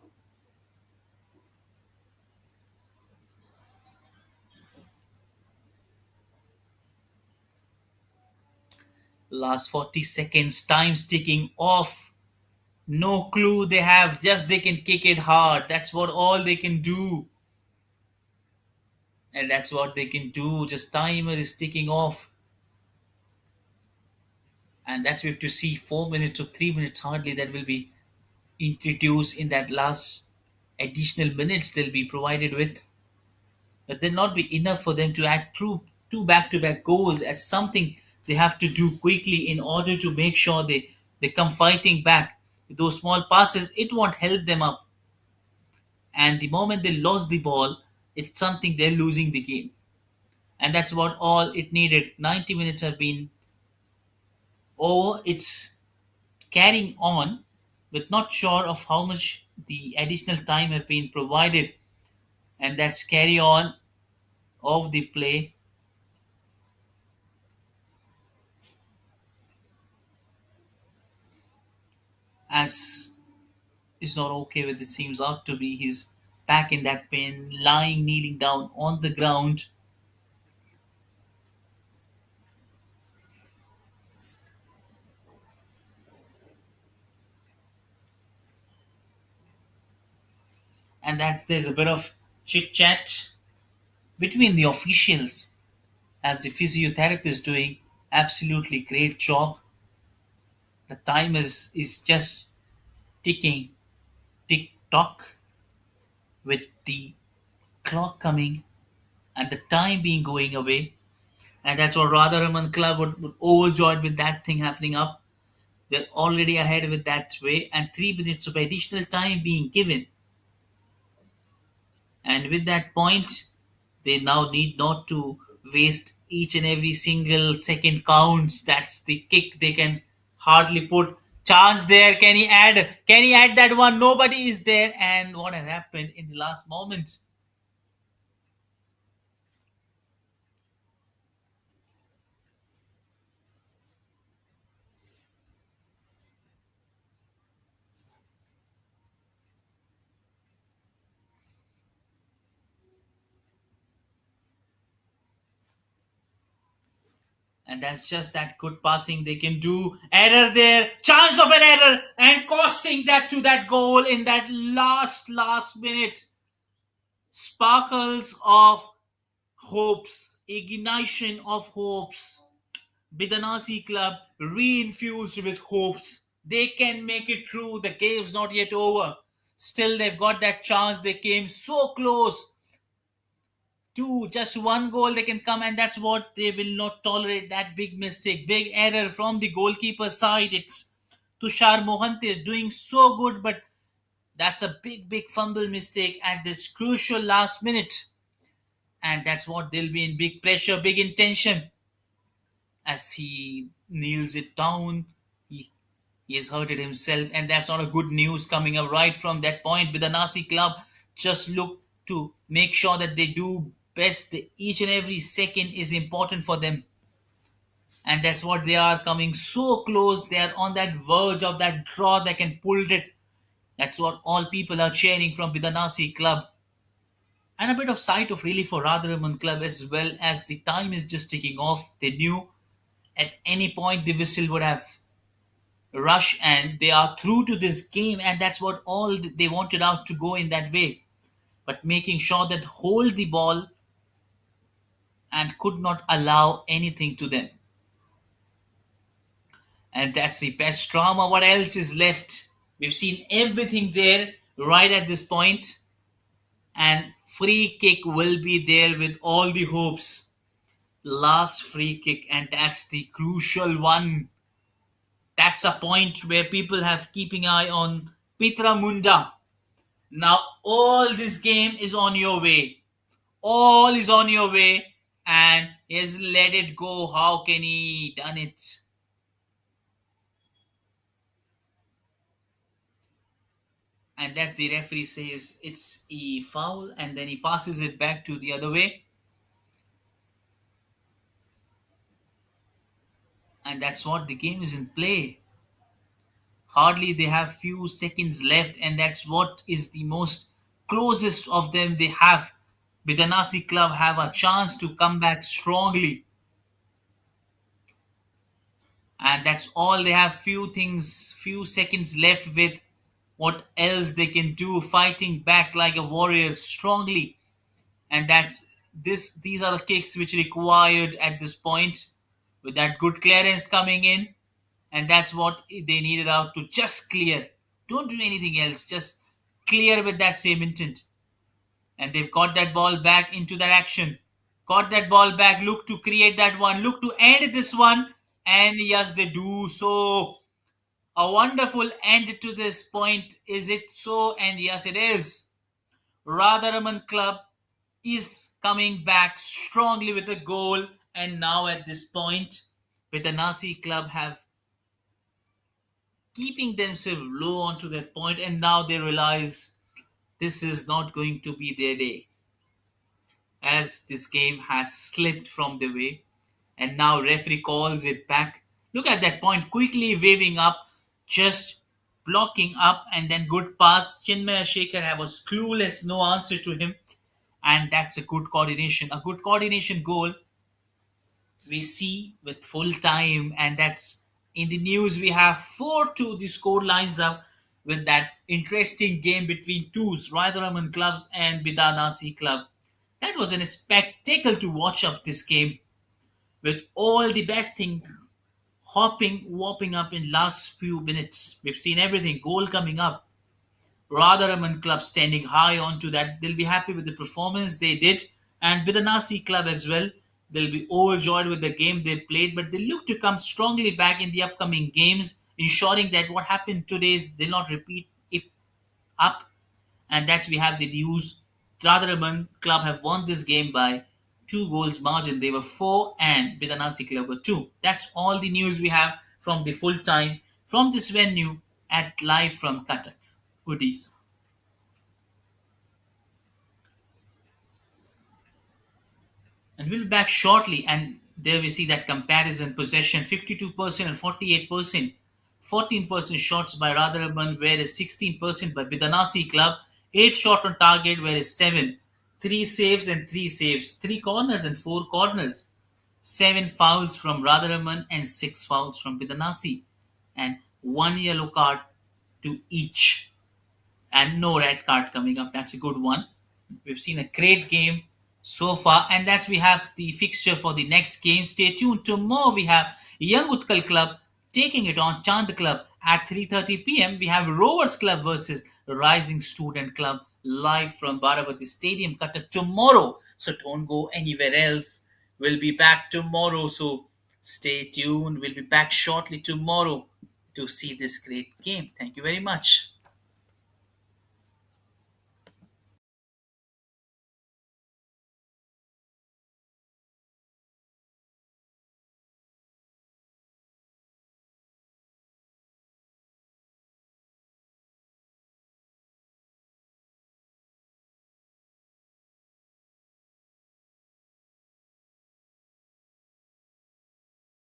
Last 40 seconds. Time's ticking off. No clue they have. Just they can kick it hard. That's what all they can do. And that's what they can do. Just timer is ticking off. And that's we have to see 4 minutes or 3 minutes hardly that will be introduced in that last additional minutes they'll be provided with. But they'll not be enough for them to add two back-to-back goals as something they have to do quickly in order to make sure they come fighting back. With those small passes, it won't help them up. And the moment they lost the ball, it's something they're losing the game. And that's what all it needed. 90 minutes have been over. It's carrying on, but not sure of how much the additional time have been provided. And that's carry on of the play, as is not okay with it seems out to be. He's back in that pen, lying, kneeling down on the ground. And that's there's a bit of chit chat between the officials. as the physiotherapist is doing absolutely great job. The time is just ticking, tick tock, with the clock coming and the time being going away. And that's what Radharaman Club would overjoyed with that thing happening up. They're already ahead with that way, and 3 minutes of additional time being given. And with that point, they now need not to waste each and every single second counts. That's the kick they can hardly put. Chance there. Can he add? Can he add that one? Nobody is there. And what has happened in the last moment? And that's just that good passing they can do. Error there, chance of an error, and costing that to that goal in that last minute. Sparkles of hopes, ignition of hopes. Bidanasi Club reinfused with hopes. They can make it through. The game's not yet over. Still, they've got that chance. They came so close to just one goal. They can come, and that's what they will not tolerate. That big mistake, big error from the goalkeeper side. It's Tushar Mohante doing so good, but that's a big fumble mistake at this crucial last minute. And that's what they'll be in big pressure, big intention as he kneels it down. He has hurted himself, and that's not a good news coming up right from that point. With the Nasi club, just look to make sure that they do best. Each and every second is important for them, and that's what they are coming so close. They are on that verge of that draw. They can pull it. That's what all people are cheering from Bidanasi Club. And a bit of sight of relief for Radharaman Club as well, as the time is just ticking off. They knew at any point the whistle would have rush and they are through to this game, and that's what all they wanted out to go in that way, but making sure that hold the ball and could not allow anything to them. And that's the best drama. What else is left? We've seen everything there right at this point, and free kick will be there with all the hopes. Last free kick, and that's the crucial one. That's a point where people have keeping eye on Pitra Munda. Now all this game is on your way. All is on your way, and he has let it go. How can he done it? And that's the referee says it's a foul, and then he passes it back to the other way, and that's what the game is in play. Hardly they have few seconds left, and that's what is the most closest of them they have. Bidanasi Club have a chance to come back strongly, and that's all they have. Few seconds left with what else they can do, fighting back like a warrior strongly. And that's this these are the kicks which required at this point, with that good clearance coming in, and that's what they needed out to just clear. Don't do anything else, just clear with that same intent. And they've got that ball back into that action, got that ball back, look to create that one, look to end this one, and yes, they do so. A wonderful end to this point. Is it so? And yes, it is. Radharaman Club is coming back strongly with a goal, and now at this point, with the Nasi Club have keeping themselves low onto that point, and now they realize this is not going to be their day, as this game has slipped from the way, and now referee calls it back. Look at that point, quickly waving up, just blocking up, and then good pass. Chinmaya Shekhar was clueless, no answer to him, and that's a good coordination goal we see with full time, and that's in the news. We have 4-2 the score lines up with that interesting game between two Radharaman clubs and Bidanasi club. That was a spectacle to watch up this game. with all the best thing hopping, whopping up in last few minutes. We've seen everything. Goal coming up. Radharaman Club standing high onto that. They'll be happy with the performance they did. And Bidanasi Club as well. They'll be overjoyed with the game they played, but they look to come strongly back in the upcoming games, ensuring that what happened today is they'll not repeat it up. And that's we have the news. Radharaman Club have won this game by 2 goals margin. They were four and Bidanasi Club were two. That's all the news we have from the full time from this venue at live from Cuttack, Odisha. And we'll be back shortly. And there we see that comparison possession 52% and 48%. 14% shots by Radharaman, whereas 16% by Bidanasi Club. 8 shot on target, whereas 7. 3 saves and 3 saves. 3 corners and 4 corners. 7 fouls from Radharaman and 6 fouls from Bidanasi. And 1 yellow card to each and no red card coming up. That's a good one. We've seen a great game so far, and that's we have the fixture for the next game. Stay tuned. Tomorrow we have Young Utkal Club taking it on Chand Club at 3:30 p.m. We have Rovers Club versus Rising Student Club live from Barabati Stadium, Cuttack tomorrow. So don't go anywhere else. We'll be back tomorrow. So stay tuned. We'll be back shortly tomorrow to see this great game. Thank you very much.